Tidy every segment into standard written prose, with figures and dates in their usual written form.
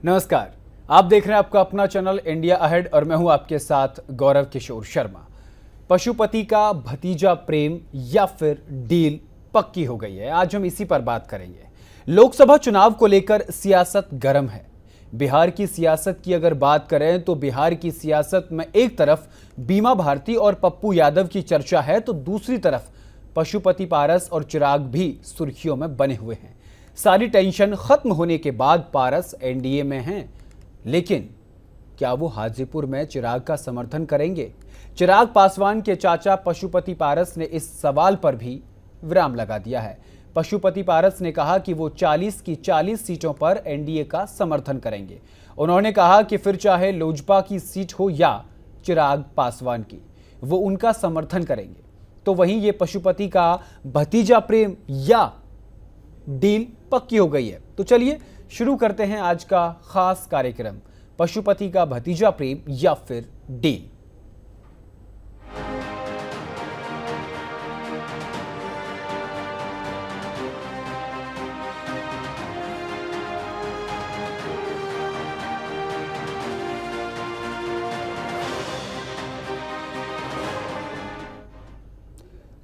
नमस्कार। आप देख रहे हैं आपका अपना चैनल इंडिया अहेड और मैं हूं आपके साथ गौरव किशोर शर्मा। पशुपति का भतीजा प्रेम या फिर डील पक्की हो गई है, आज हम इसी पर बात करेंगे। लोकसभा चुनाव को लेकर सियासत गर्म है। बिहार की सियासत की अगर बात करें तो बिहार की सियासत में एक तरफ बीमा भारती और पप्पू यादव की चर्चा है तो दूसरी तरफ पशुपति पारस और चिराग भी सुर्खियों में बने हुए हैं। सारी टेंशन खत्म होने के बाद पारस एनडीए में हैं, लेकिन क्या वो हाजीपुर में चिराग का समर्थन करेंगे? चिराग पासवान के चाचा पशुपति पारस ने इस सवाल पर भी विराम लगा दिया है। पशुपति पारस ने कहा कि वो 40 की 40 सीटों पर एनडीए का समर्थन करेंगे। उन्होंने कहा कि फिर चाहे लोजपा की सीट हो या चिराग पासवान की, वो उनका समर्थन करेंगे। तो वहीं ये पशुपति का भतीजा प्रेम या डील पक्की हो गई है। तो चलिए शुरू करते हैं आज का खास कार्यक्रम, पशुपति का भतीजा प्रेम या फिर डील।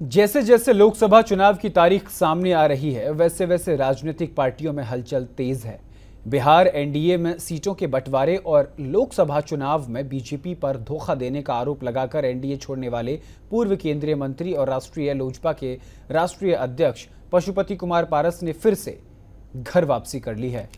जैसे जैसे लोकसभा चुनाव की तारीख सामने आ रही है, वैसे वैसे राजनीतिक पार्टियों में हलचल तेज है। बिहार एनडीए में सीटों के बंटवारे और लोकसभा चुनाव में बीजेपी पर धोखा देने का आरोप लगाकर एनडीए छोड़ने वाले पूर्व केंद्रीय मंत्री और राष्ट्रीय लोजपा के राष्ट्रीय अध्यक्ष पशुपति कुमार पारस ने फिर से घर वापसी कर ली है।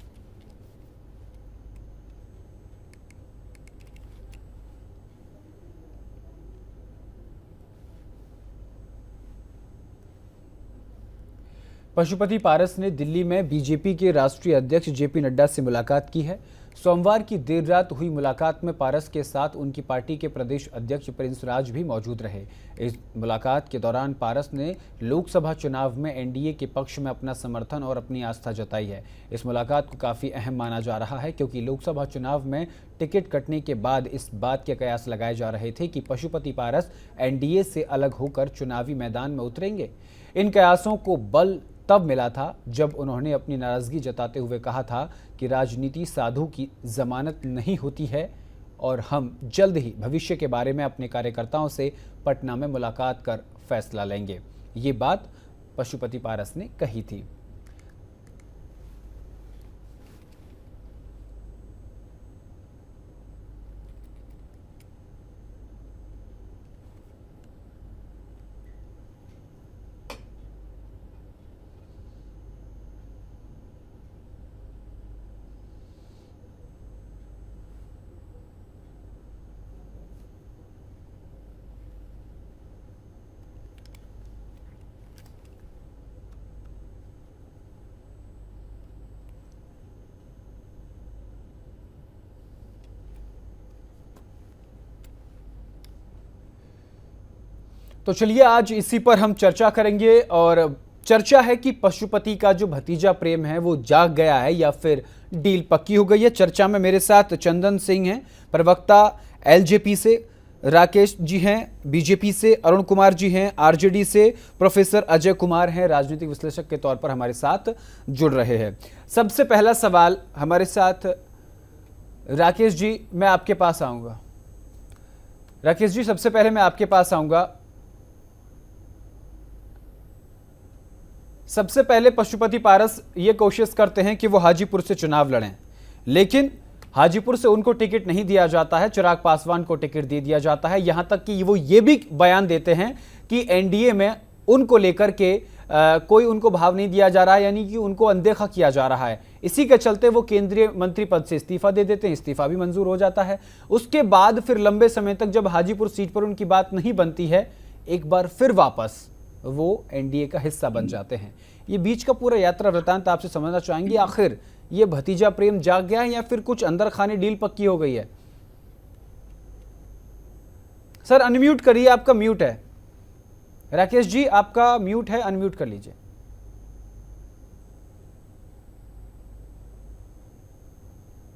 पशुपति पारस ने दिल्ली में बीजेपी के राष्ट्रीय अध्यक्ष जेपी नड्डा से मुलाकात की है। सोमवार की देर रात हुई मुलाकात में पारस के साथ उनकी पार्टी के प्रदेश अध्यक्ष प्रिंस राज भी मौजूद रहे। इस मुलाकात के दौरान पारस ने लोकसभा चुनाव में एनडीए के पक्ष में अपना समर्थन और अपनी आस्था जताई है। इस मुलाकात को काफ़ी अहम माना जा रहा है क्योंकि लोकसभा चुनाव में टिकट कटने के बाद इस बात के कयास लगाए जा रहे थे कि पशुपति पारस एनडीए से अलग होकर चुनावी मैदान में उतरेंगे। इन कयासों को बल तब मिला था जब उन्होंने अपनी नाराजगी जताते हुए कहा था कि राजनीति साधु की जमानत नहीं होती है और हम जल्द ही भविष्य के बारे में अपने कार्यकर्ताओं से पटना में मुलाकात कर फैसला लेंगे। ये बात पशुपति पारस ने कही थी। तो चलिए आज इसी पर हम चर्चा करेंगे और चर्चा है कि पशुपति का जो भतीजा प्रेम है वो जाग गया है या फिर डील पक्की हो गई है। चर्चा में मेरे साथ चंदन सिंह हैं, प्रवक्ता एलजेपी से, राकेश जी हैं बीजेपी से, अरुण कुमार जी हैं आरजेडी से, प्रोफेसर अजय कुमार हैं राजनीतिक विश्लेषक के तौर पर हमारे साथ जुड़ रहे हैं। सबसे पहला सवाल हमारे साथ राकेश जी, मैं आपके पास आऊँगा। राकेश जी, सबसे पहले मैं आपके पास आऊँगा। सबसे पहले पशुपति पारस ये कोशिश करते हैं कि वो हाजीपुर से चुनाव लड़ें, लेकिन हाजीपुर से उनको टिकट नहीं दिया जाता है, चिराग पासवान को टिकट दे दिया जाता है। यहां तक कि वो ये भी बयान देते हैं कि एनडीए में उनको लेकर के कोई उनको भाव नहीं दिया जा रहा है, यानी कि उनको अनदेखा किया जा रहा है। इसी के चलते वो केंद्रीय मंत्री पद से इस्तीफा दे देते हैं, इस्तीफा भी मंजूर हो जाता है। उसके बाद फिर लंबे समय तक जब हाजीपुर सीट पर उनकी बात नहीं बनती है, एक बार फिर वापस वो एनडीए का हिस्सा बन जाते हैं। ये बीच का पूरा यात्रा वृतांत आपसे समझना चाहेंगे, आखिर ये भतीजा प्रेम जाग गया है या फिर कुछ अंदर खाने डील पक्की हो गई है? सर अनम्यूट करिए, आपका म्यूट है। राकेश जी आपका म्यूट है, अनम्यूट कर लीजिए।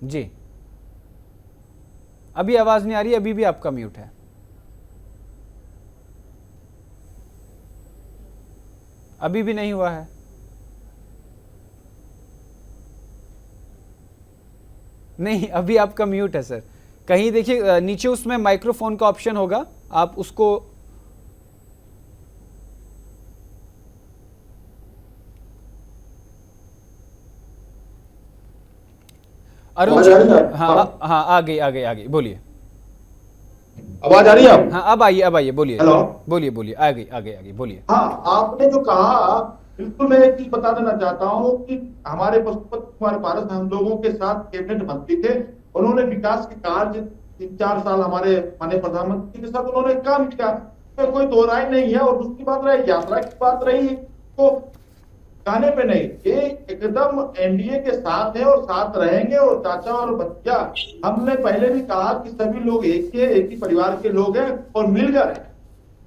जी अभी आवाज नहीं आ रही, अभी भी आपका म्यूट है। अभी भी नहीं हुआ है। नहीं, अभी आपका म्यूट है सर। कहीं देखिए नीचे उसमें माइक्रोफोन का ऑप्शन होगा, आप उसको अरुण जी। हाँ हाँ, आ गई बोलिए। आवाज आ रही है आप? हाँ, अब आइए बोलिए। हेलो। बोलिए आ गई बोलिए। हाँ, आपने जो कहा, बिल्कुल मैं एक चीज बता देना चाहता हूँ कि हमारे पशुपति कुमार पारस हम लोगों के साथ कैबिनेट मंत्री थे। उन्होंने विकास के कार्य 3-4 साल हमारे माननीय प्रधानमंत्री के साथ उन्होंने काम किया, इसमें कोई दो राय नहीं है। और दूसरी बात रही यात्रा की बात रही, तो कहने पे नहीं, ये एकदम एनडीए के साथ है और साथ रहेंगे। और चाचा और भतीजा, हमने पहले भी कहा कि सभी लोग एक ही परिवार के लोग हैं और मिलकर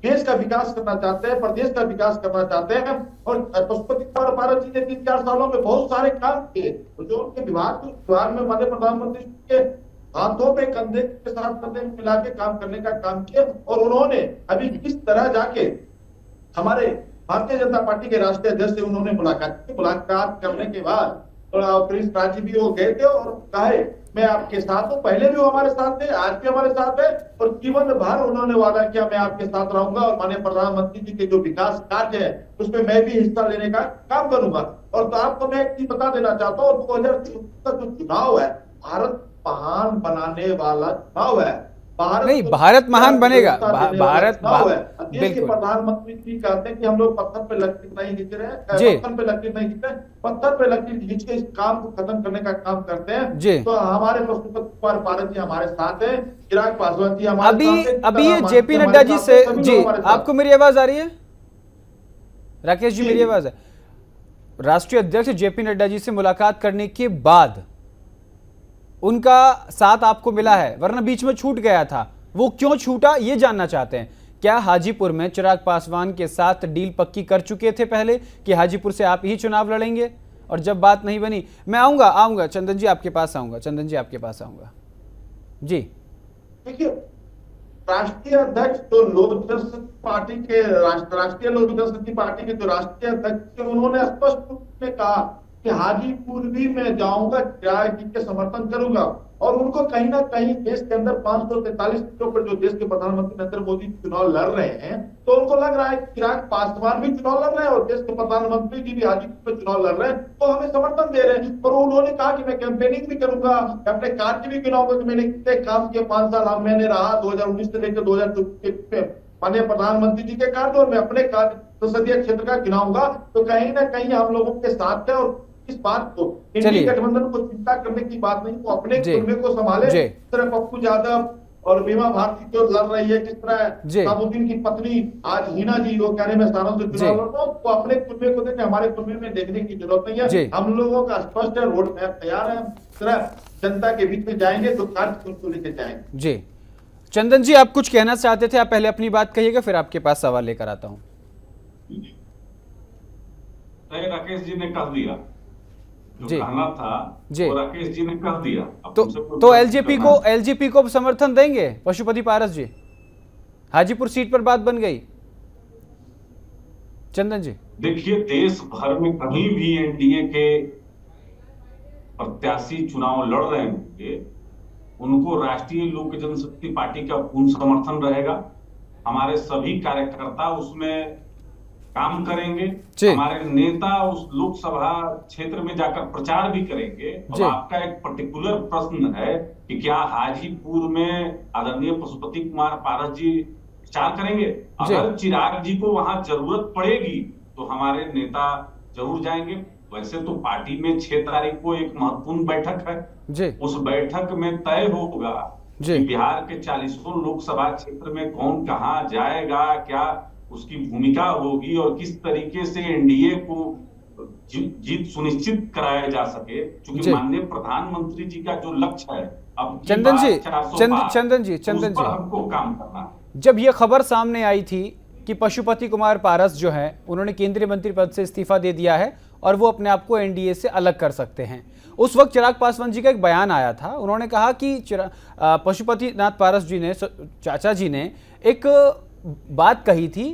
देश का विकास करना चाहते हैं, प्रदेश का विकास करना चाहते हैं। और पशुपति कुमार पारस जी ने 3-4 सालों में बहुत सारे काम किए, तो जो उनके विभाग में माननीय प्रधानमंत्री के हाथों पे कंधे के साथ कंधे मिला के काम करने का काम किया। और उन्होंने अभी किस तरह जाके हमारे भारतीय जनता पार्टी के राष्ट्रीय अध्यक्ष से उन्होंने मुलाकात करने के बाद प्रिंस राजी भी वो गए थे और कहे मैं आपके साथ हूँ। पहले भी वो हमारे साथ थे, आज भी हमारे साथ है, और जीवन भर उन्होंने वादा किया मैं आपके साथ रहूंगा और माननीय प्रधानमंत्री जी के जो विकास कार्य है उसमें मैं भी हिस्सा लेने का काम करूंगा। और तो आपको मैं एक चीज बता देना चाहता हूँ, 2024 का जो चुनाव है, भारत महान बनाने वाला चुनाव है। नहीं, भारत महान बनेगा। भारत देश के प्रधानमंत्री जी कहते हैं कि हम लोग पत्थर पे लकीर नहीं खींच रहे हैं, पत्थर पे लकीर नहीं खींच रहे, पत्थर पे लकीर खींच के इस काम को खत्म करने का काम करते हैं। तो हमारे पशुपति कुमार पारस जी हमारे साथ है, चिराग पासवान जी हमारे साथ है। अभी ये जेपी नड्डा जी से जी, आपको मेरी आवाज आ रही है? राकेश जी, मेरी आवाज है? राष्ट्रीय अध्यक्ष जेपी नड्डा जी से मुलाकात करने के बाद उनका साथ आपको मिला है, वरना बीच में छूट गया था। वो क्यों छूटा, ये जानना चाहते हैं। क्या हाजीपुर में चिराग पासवान के साथ डील पक्की कर चुके थे पहले कि हाजीपुर से आप ही चुनाव लड़ेंगे? और जब बात नहीं बनी, मैं आऊंगा चंदन जी आपके पास आऊंगा। जी देखिए, राष्ट्रीय अध्यक्ष जो लोक जनशक्ति पार्टी के राष्ट्रीय लोक जनशक्ति पार्टी के जो राष्ट्रीय अध्यक्ष, उन्होंने स्पष्ट रूप से कहा कि हाजीपुर भी मैं जाऊंगा, चिराग जी के समर्थन करूंगा। और उनको कहीं ना कहीं देश के अंदर 543 सीटों पर जो देश के प्रधानमंत्री नरेंद्र मोदी चुनाव लड़ रहे हैं, तो उनको लग रहा है कि चिराग पासवान भी चुनाव लड़ रहे हैं और देश के प्रधानमंत्री जी भी हाजीपुर में चुनाव लड़ रहे हैं, तो हमें समर्थन दे रहे हैं। और उन्होंने कहा कि मैं कैंपेनिंग भी करूंगा, अपने कार्य भी गिनाऊंगा कि मैंने कितने काम किए 5 साल मैंने रहा 2019 से लेकर 2024 में माननीय प्रधानमंत्री जी के कार्य, और मैं अपने कार्य संसदीय क्षेत्र का गिनाऊंगा। तो कहीं ना कहीं हम लोगों के साथ है। और इस बात को इंडी गठबंधन को चिंता करने की बात नहीं, वो अपने कुनबे को संभाले। जिस तरह पप्पू यादव और बीमा भारती जो लड़ रही है, जिस तरह साबुद्दीन की पत्नी आज हिना जी वो कह रहे मैं सारों से चुनाव लड़ रहा हूँ, तो अपने कुनबे को देखे, हमारे कुनबे में देखने की जरूरत नहीं है। हम लोगों का स्पष्ट है, रोड मैप तैयार है, इस तरह जनता के बीच में जाएंगे तो कार्य को लेकर जाएंगे। जी चंदन जी, आप कुछ कहना चाहते थे, आप पहले अपनी बात कहिएगा, फिर आपके पास सवाल लेकर आता हूँ। राकेश जी ने कह दिया जो कहना था, वो राकेश जी ने कह दिया। तो एलजेपी को समर्थन देंगे पशुपति पारस जी? हाजीपुर सीट पर बात बन गई। चंदन जी देखिए, देश भर में कहीं भी एनडीए के प्रत्याशी चुनाव लड़ रहे होंगे, उनको राष्ट्रीय लोक जनशक्ति पार्टी का पूर्ण समर्थन रहेगा। हमारे सभी कार्यकर्ता उसमें काम करेंगे, हमारे नेता उस लोकसभा क्षेत्र में जाकर प्रचार भी करेंगे। और आपका एक पर्टिकुलर प्रश्न है कि क्या हाजीपुर में आदरणीय पशुपति कुमार पारस जी प्रचार करेंगे? अगर चिराग जी को वहां जरूरत पड़ेगी तो हमारे नेता जरूर जाएंगे। वैसे तो पार्टी में 6 तारीख को एक महत्वपूर्ण बैठक है, उस बैठक में तय होगा कि बिहार के 40 लोकसभा क्षेत्र में कौन कहां जाएगा, क्या उसकी भूमिका होगी और किस तरीके से एनडीए को जीत सुनिश्चित कराया जा सके। क्योंकि माननीय प्रधानमंत्री जी का जो लक्ष्य है, अब चंदन जी हमको काम करना है। जब ये खबर सामने आई थी कि पशुपति कुमार पारस जो है उन्होंने केंद्रीय मंत्री पद से इस्तीफा दे दिया है और वो अपने आप को एनडीए से अलग कर सकते हैं, उस वक्त चिराग पासवान जी का एक बयान आया था। उन्होंने कहा कि पशुपति नाथ पारस जी ने, चाचा जी ने एक बात कही थी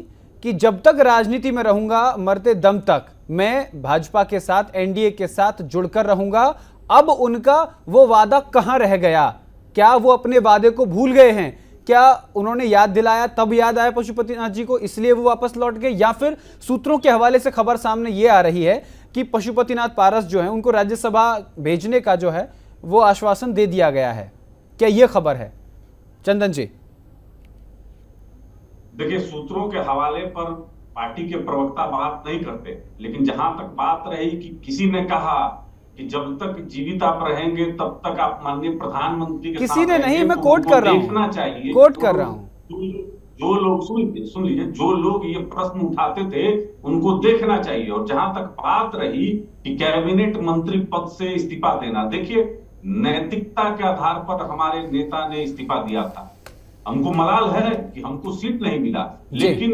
कि जब तक राजनीति में रहूंगा, मरते दम तक मैं भाजपा के साथ, एनडीए के साथ जुड़कर रहूंगा अब उनका वो वादा कहां रह गया? क्या वो अपने वादे को भूल गए हैं? क्या उन्होंने याद दिलाया तब याद आया पशुपतिनाथ जी को, इसलिए वो वापस लौट गए? या फिर सूत्रों के हवाले से खबर सामने ये आ रही है कि पशुपतिनाथ पारस जो है उनको राज्यसभा भेजने का जो है वो आश्वासन दे दिया गया है? क्या ये खबर है चंदन जी? देखिए, सूत्रों के हवाले पर पार्टी के प्रवक्ता बात नहीं करते, लेकिन जहां तक बात रही कि किसी ने कहा कि जब तक जीवित आप रहेंगे तब तक आप माननीय प्रधानमंत्री के किसी साथ ने नहीं, रहेंगे, मैं तो कोट उनको कर रहा देखना हूं, चाहिए। कोट कर रहा हूं। जो लोग सुन लीजिए, जो लोग ये प्रश्न उठाते थे उनको देखना चाहिए। और जहां तक बात रही कि कैबिनेट मंत्री पद से इस्तीफा देना, देखिए नैतिकता के आधार पर हमारे नेता ने इस्तीफा दिया था। हमको मलाल है कि हमको सीट नहीं मिला, लेकिन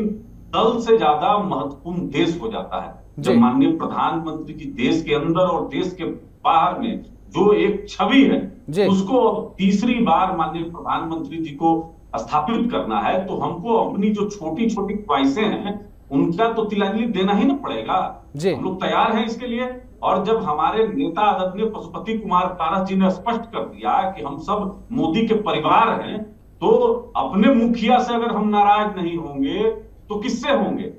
दल से ज्यादा महत्वपूर्ण देश हो जाता है जब माननीय प्रधानमंत्री जी देश के अंदर और देश के बाहर में जो एक छवि है उसको अब तीसरी बार माननीय प्रधानमंत्री जी को स्थापित करना है, तो हमको अपनी जो छोटी छोटी ख्वाहिशें हैं उनका तो तिलांजलि देना ही ना पड़ेगा। हम लोग तैयार हैं इसके लिए। और जब हमारे नेता आदरणीय पशुपति कुमार पारस जी ने स्पष्ट कर दिया कि हम सब मोदी के परिवार हैं, तो अपने मुखिया से अगर हम नाराज नहीं होंगे तो किससे होंगे?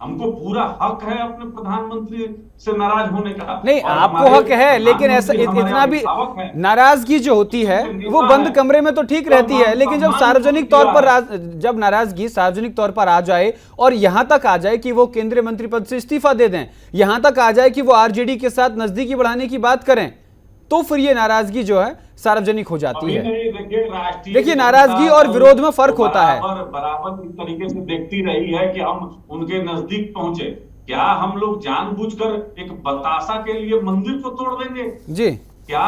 हमको पूरा हक है अपने प्रधानमंत्री से नाराज होने का। नहीं, आपको हक है, लेकिन ऐसा इतना भी नाराजगी जो होती है वो बंद कमरे में तो ठीक रहती है, लेकिन जब सार्वजनिक तौर पर जब नाराजगी सार्वजनिक तौर पर आ जाए और यहां तक आ जाए कि वो केंद्रीय मंत्री पद से इस्तीफा दे दें, यहां तक आ जाए कि वो आरजेडी के साथ नजदीकी बढ़ाने की बात करें, तो फिर ये नाराजगी जो है सार्वजनिक हो जाती है। देखिए, नाराजगी और विरोध में फर्क होता है। बराबर इस तरीके से देखती रही है कि हम उनके नजदीक पहुंचे। क्या हम लोग जानबूझकर एक बतासा के लिए मंदिर को तोड़ देंगे? जी। क्या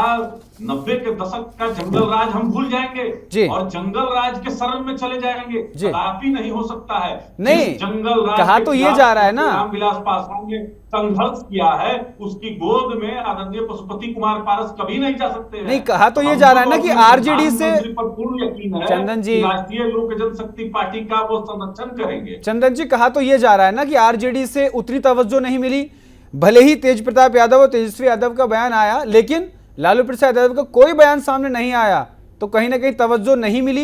90 के दशक का जंगल राज हम भूल जाएंगे और जंगल राज के शरण में चले जाएंगे? कदापि नहीं हो सकता है। नहीं, जंगल राज कहा तो ये जा रहा है ना, रामविलास पासवान ने संघर्ष किया है, उसकी गोद में आदरणीय पशुपति कुमार पारस कभी नहीं जा सकते हैं। नहीं, कहा तो ये जा रहा है ना कि आरजेडी से पर पूर्ण यकीन है चंदन जी, राष्ट्रीय लोक जनशक्ति पार्टी का वो संरक्षण करेंगे। चंदन जी, कहा तो ये जा रहा है ना कि आरजेडी से उतनी तवज्जो नहीं मिली। भले ही तेज प्रताप यादव और तेजस्वी यादव का बयान आया, लेकिन लालू प्रसाद यादव का कोई बयान सामने नहीं आया, तो कहीं ना कहीं तवज्जो नहीं मिली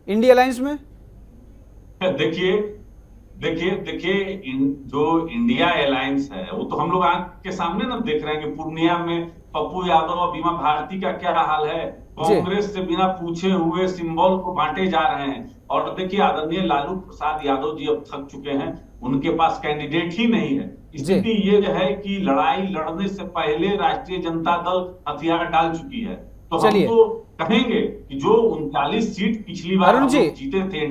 इंडिया अलायंस में। देखिए जो इंडिया अलायंस है वो तो हम लोग आंख के सामने ना देख रहे हैं कि पूर्णिया में पप्पू यादव और बीमा भारती का क्या हाल है। कांग्रेस से बिना पूछे हुए सिंबल को बांटे जा रहे हैं। और देखिए, आदरणीय लालू प्रसाद यादव जी अब थक चुके हैं, उनके पास कैंडिडेट ही नहीं है। स्थिति ये है कि लड़ाई लड़ने से पहले राष्ट्रीय जनता दल हथियार डाल चुकी है। तो हम तो कहेंगे कि जो 39 सीट पिछली बार हम जीते थे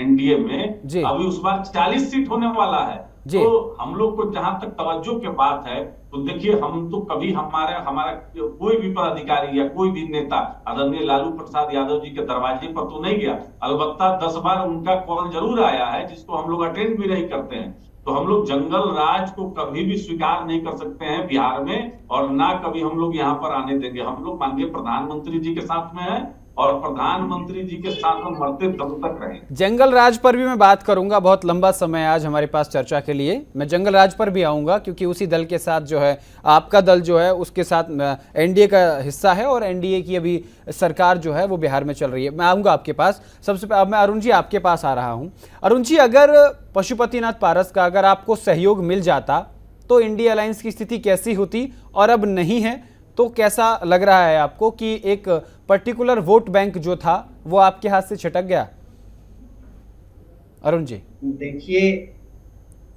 एनडीए में, अभी उस बार 40 सीट होने वाला है। तो हम लोग को जहां तक तवज्जो की बात है, तो देखिए, हम तो कभी हमारा कोई भी पदाधिकारी या कोई भी नेता आदरणीय लालू प्रसाद यादव जी के दरवाजे पर तो नहीं गया। अलबत्ता 10 बार उनका कॉल जरूर आया है, जिसको हम लोग अटेंड भी नहीं करते हैं। तो हम लोग जंगल राज को कभी भी स्वीकार नहीं कर सकते हैं बिहार में, और ना कभी हम लोग यहाँ पर आने देंगे। हम लोग माननीय प्रधानमंत्री जी के साथ में हैं और प्रधानमंत्री जी के साथ हम मरते दम तक रहेंगे। जंगल राज पर भी मैं बात करूंगा, बहुत लंबा समय आज हमारे पास चर्चा के लिए। मैं जंगल राज पर भी आऊंगा, क्योंकि उसी दल के साथ जो है आपका दल जो है उसके साथ एनडीए का हिस्सा है, और एनडीए की अभी सरकार जो है वो बिहार में चल रही है। मैं आऊंगा आपके पास। सबसे पहले मैं अरुण जी आपके पास आ रहा हूं। अरुण जी, अगर पशुपतिनाथ पारस का अगर आपको सहयोग मिल जाता तो इंडिया अलायंस की स्थिति कैसी होती, और अब नहीं है तो कैसा लग रहा है आपको कि एक पर्टिकुलर वोट बैंक जो था वो आपके हाथ से छिटक गया? अरुण जी, देखिए,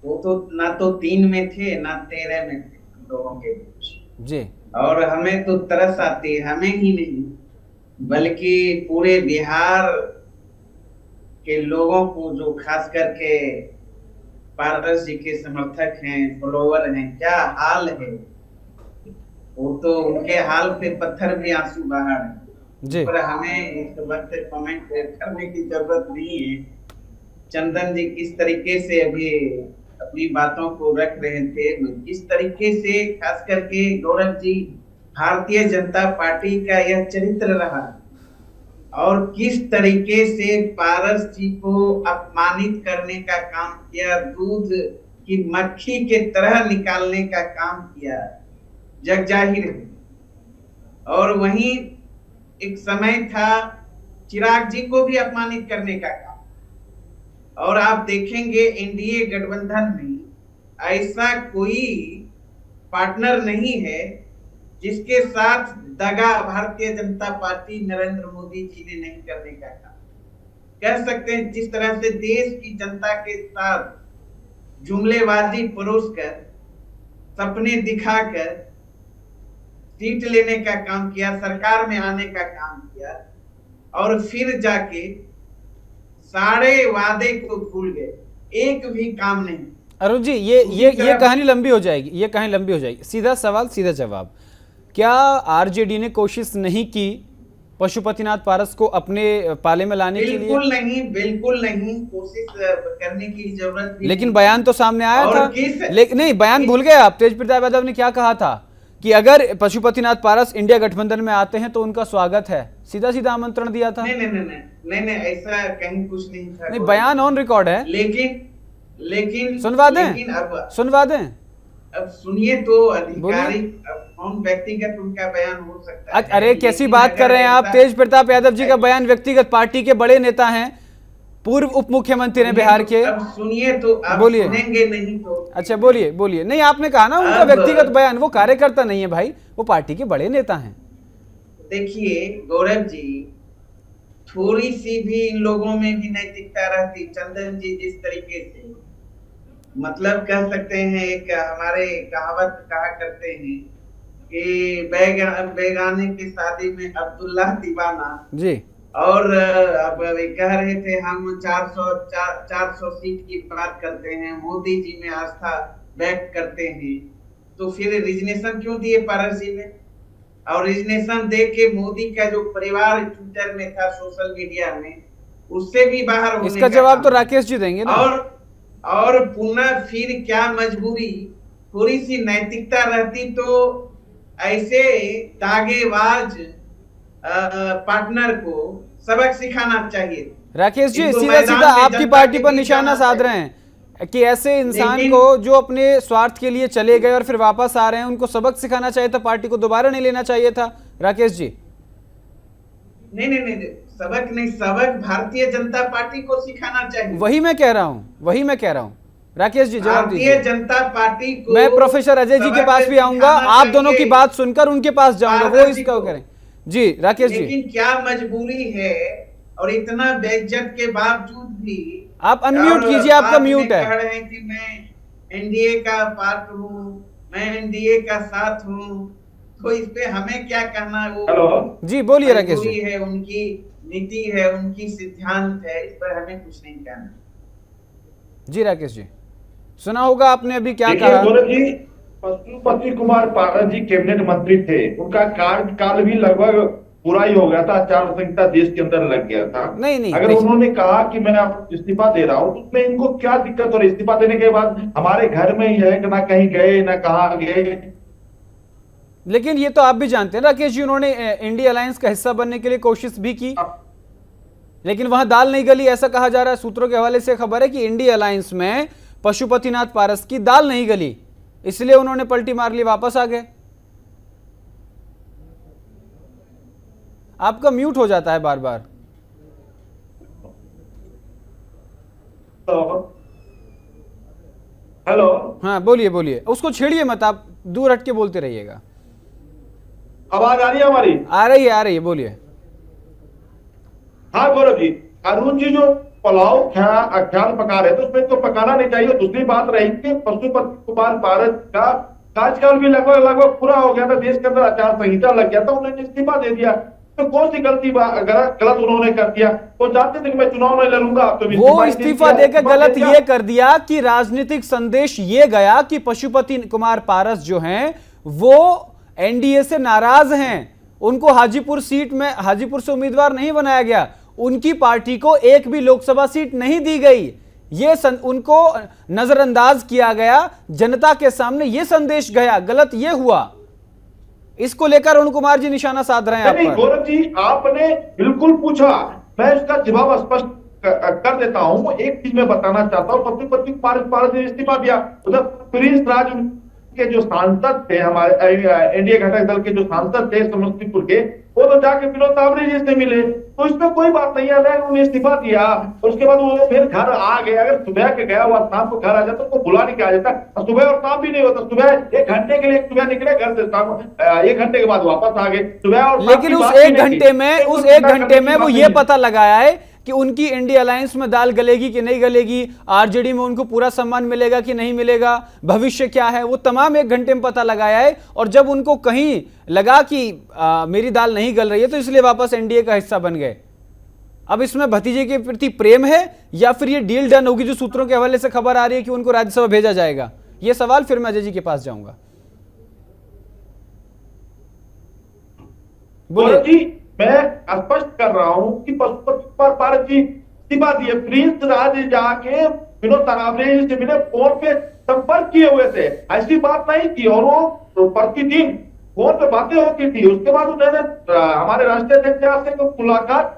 वो तो ना तो 3 में थे ना 13 में थे लोगों के बीच जी। और हमें तो तरस आती है, हमें ही नहीं बल्कि पूरे बिहार के लोगों को, जो खास करके पारस जी के समर्थक हैं, फॉलोवर हैं, क्या हाल है। वो तो उनके हाल पे पत्थर भी आंसू बहा रहे। पर हमें इस वक्त कमेंट करने की जरूरत नहीं है। चंदन जी किस तरीके से अभी अपनी बातों को रख रहे थे, किस तरीके से खास करके गौरव जी भारतीय जनता पार्टी का यह चरित्र रहा, और किस तरीके से पारस जी को अपमानित करने का काम किया, दूध की मक्खी के तरह निकालने का काम किया, जग जाहिर है। और वहीं एक समय था चिराग जी को भी अपमानित करने का काम। और आप देखेंगे एनडीए गठबंधन में ऐसा कोई पार्टनर नहीं है जिसके साथ दगा भारतीय जनता पार्टी नरेंद्र मोदी जी ने नहीं करने का काम। कह सकते हैं जिस तरह से देश की जनता के साथ जुमलेबाजी परोसकर, सपने दिखाकर सीट लेने का काम किया, सरकार में आने का काम किया, और फिर जाके सारे वादे को भूल गए, एक भी काम नहीं। अरुण जी, ये कहानी लंबी हो जाएगी, ये कहानी लंबी हो जाएगी। सीधा सवाल सीधा जवाब, क्या आरजेडी ने कोशिश नहीं की पशुपतिनाथ पारस को अपने पाले में लाने के लिए? बिल्कुल नहीं, कोशिश करने की जरूरत भी लेकिन नहीं। बयान तो सामने आया था। लेकिन नहीं, बयान भूल गए आप। तेज प्रताप यादव ने क्या कहा था कि अगर पशुपतिनाथ पारस इंडिया गठबंधन में आते हैं तो उनका स्वागत है, सीधा सीधा आमंत्रण दिया था। नहीं, ऐसा कहीं कुछ नहीं था। नहीं, बयान ऑन रिकॉर्ड है। लेकिन सुनवा दें। अब सुनिए तो, आधिकारिक कौन व्यक्तिगत उनका बयान हो सकता है। अरे कैसी बात कर रहे हैं आप? तेज प्रताप यादव जी का बयान व्यक्तिगत, पार्टी के बड़े नेता हैं, पूर्व उप मुख्यमंत्री हैं बिहार के। अब सुनिए तो, आप बोलिए। सुनेंगे नहीं तो। अच्छा बोलिए। नहीं, आपने कहा ना उनका व्यक्तिगत बयान, वो कार्यकर्ता नहीं है भाई, वो पार्टी के बड़े नेता हैं। देखिए गौरव जी, थोड़ी सी भी इन लोगों में भी नैतिकता रहती, चंदन जी जिस तरीके से, मतलब कह सकते हैं, एक हमारे कहावत कहा करते हैं कि बेगाने की शादी में अब्दुल्ला दीवाना जी। और अब कह रहे थे हम 400 सीट की बात करते हैं, मोदी जी में आस्था व्यक्त करते हैं, तो फिर रिजनेशन क्यों दिए पारस जी ने? और रिजनेशन दे के मोदी का जो परिवार ट्विटर में था, सोशल मीडिया में, उससे भी बाहर होने इसका जवाब तो राकेश जी देंगे ना। और पुनः फिर क्या मजबूरी, थोड़ी सी नैतिकता रहती तो ऐसे दागेबाज पार्टनर को सबक सिखाना चाहिए। राकेश जी, सीधा सीधा आपकी पार्टी पर निशाना साध रहे हैं कि ऐसे इंसान को जो अपने स्वार्थ के लिए चले गए और फिर वापस आ रहे हैं, उनको सबक सिखाना चाहिए था, पार्टी को दोबारा नहीं लेना चाहिए था। राकेश जी, नहीं, सबक भारतीय जनता पार्टी को सिखाना चाहिए। वही मैं कह रहा हूँ। राकेश जी जवाब दीजिए। भारतीय जनता पार्टी को, मैं प्रोफेसर अजय जी के पास भी आऊंगा, आप दोनों की बात सुनकर उनके पास जाऊंगा, वो इसका करें जी। राकेश जी, लेकिन क्या मजबूरी है, और इतना बेइज्जत के बावजूद भी आप अनम्यूट कीजिए, आपका म्यूट है। कह रहे हैं कि मैं एनडीए का पार्ट हूँ, मैं एनडीए का साथ हूँ, तो इस पे हमें क्या कहना है? वो जी बोलिए राकेश जी। है, उनकी नीति है, उनकी सिद्धांत है, इस पर हमें कुछ नहीं कहना जी। राकेश जी, सुना होगा आपने अभी क्या कहा। गौरव जी, पशुपति कुमार पारस जी कैबिनेट मंत्री थे, उनका कार्यकाल भी लगभग पूरा ही हो गया था, आचार संहिता देश के अंदर लग गया था। नहीं, अगर उन्होंने कहा कि मैं आप इस्तीफा दे रहा हूँ, तो उसमें इनको क्या दिक्कत? और इस्तीफा देने के बाद हमारे घर में ही है, ना कहीं गए ना कहाँ गए। लेकिन ये तो आप भी जानते हैं राकेश जी, उन्होंने इंडिया अलायंस का हिस्सा बनने के लिए कोशिश भी की, लेकिन वहां दाल नहीं गली, ऐसा कहा जा रहा है। सूत्रों के हवाले से खबर है कि इंडिया अलायंस में पशुपतिनाथ पारस की दाल नहीं गली, इसलिए उन्होंने पलटी मार ली, वापस आ गए। आपका म्यूट हो जाता है बार बार। हेलो, हाँ बोलिए, उसको छेड़िए मत, आप दूर हट के बोलते रहिएगा। आवाज आ रही है हमारी? आ रही है, बोलिए। हाँ गौरव जी, अरुण जी जो पुलाव ख्याल पका रहे थे, उसमें तो पकाना नहीं चाहिए। दूसरी बात रही कि पशुपति कुमार पारस का कार्यकाल भी लगभग पूरा हो गया था, देश के अंदर आचार संहिता लग गया था, उन्होंने इस्तीफा दे दिया। तो कौन सी गलत उन्होंने कर दिया? वो जानते थे कि मैं चुनाव में लड़ूंगा, तो वो इस्तीफा देकर गलत ये कर दिया कि राजनीतिक संदेश ये गया कि पशुपति कुमार पारस जो हैं वो एनडीए से नाराज हैं, उनको हाजीपुर से उम्मीदवार नहीं बनाया गया, उनकी पार्टी को एक भी लोकसभा सीट नहीं दी गई, ये उनको नजरअंदाज किया गया, जनता के सामने ये संदेश गया, गलत ये हुआ। इसको लेकर अरुण कुमार जी निशाना साध रहे हैं आप पर। गौरव जी, आपने बिल्कुल पूछा, मैं इसका जवाब स्पष्ट कर देता हूं। एक चीज मैं बताना चाहता हूं, पशुपति कुमार पारस ने इस्तीफा दिया, उधर प्रिंस राज के जो सांसद थे, हमारे एनडीए घटक दल के जो सांसद थे समस्तीपुर के, वो तो जाके विनोद तावड़े जी से मिले, तो इसमें कोई बात नहीं है। उन्होंने इस्तीफा दिया और उसके बाद वो फिर घर आ गए। अगर सुबह के गया हुआ शाम को घर आ जाता तो उनको बुला नहीं के आ जाता, और सुबह और शाम भी नहीं होता। सुबह 1 घंटे के लिए सुबह निकले घर से, शाम 1 घंटे के बाद वापस आ गए। सुबह और शाम लेकिन की उस बात ही एक नहीं घंटे थी। में तो उस चिंता एक घंटे करने में की वो बात ये नहीं। पता लगाया है कि उनकी इंडिया अलायंस में दाल गलेगी कि नहीं गलेगी, आरजेडी में उनको पूरा सम्मान मिलेगा कि नहीं मिलेगा, भविष्य क्या है, वो तमाम 1 घंटे में पता लगाया है। और जब उनको कहीं लगा कि मेरी दाल नहीं गल रही है तो इसलिए वापस एनडीए का हिस्सा बन गए। अब इसमें भतीजे के प्रति प्रेम है या फिर ये डील डन होगी, जो सूत्रों के हवाले से खबर आ रही है कि उनको राज्यसभा भेजा जाएगा? ये सवाल फिर मैं अजय जी के पास जाऊंगा। बोले जी, मैं स्पष्ट कर रहा हूं कि पशुपति कुमार पारस जी इस्तीफा दिए। प्रिंस राज जाके विनोद तावड़े जी से मिले, फोन पे संपर्क किए हुए थे, ऐसी बात नहीं थी। और वो प्रतिदिन फोन पे बातें होती थी। उसके बाद उन्होंने हमारे राष्ट्रीय अध्यक्ष से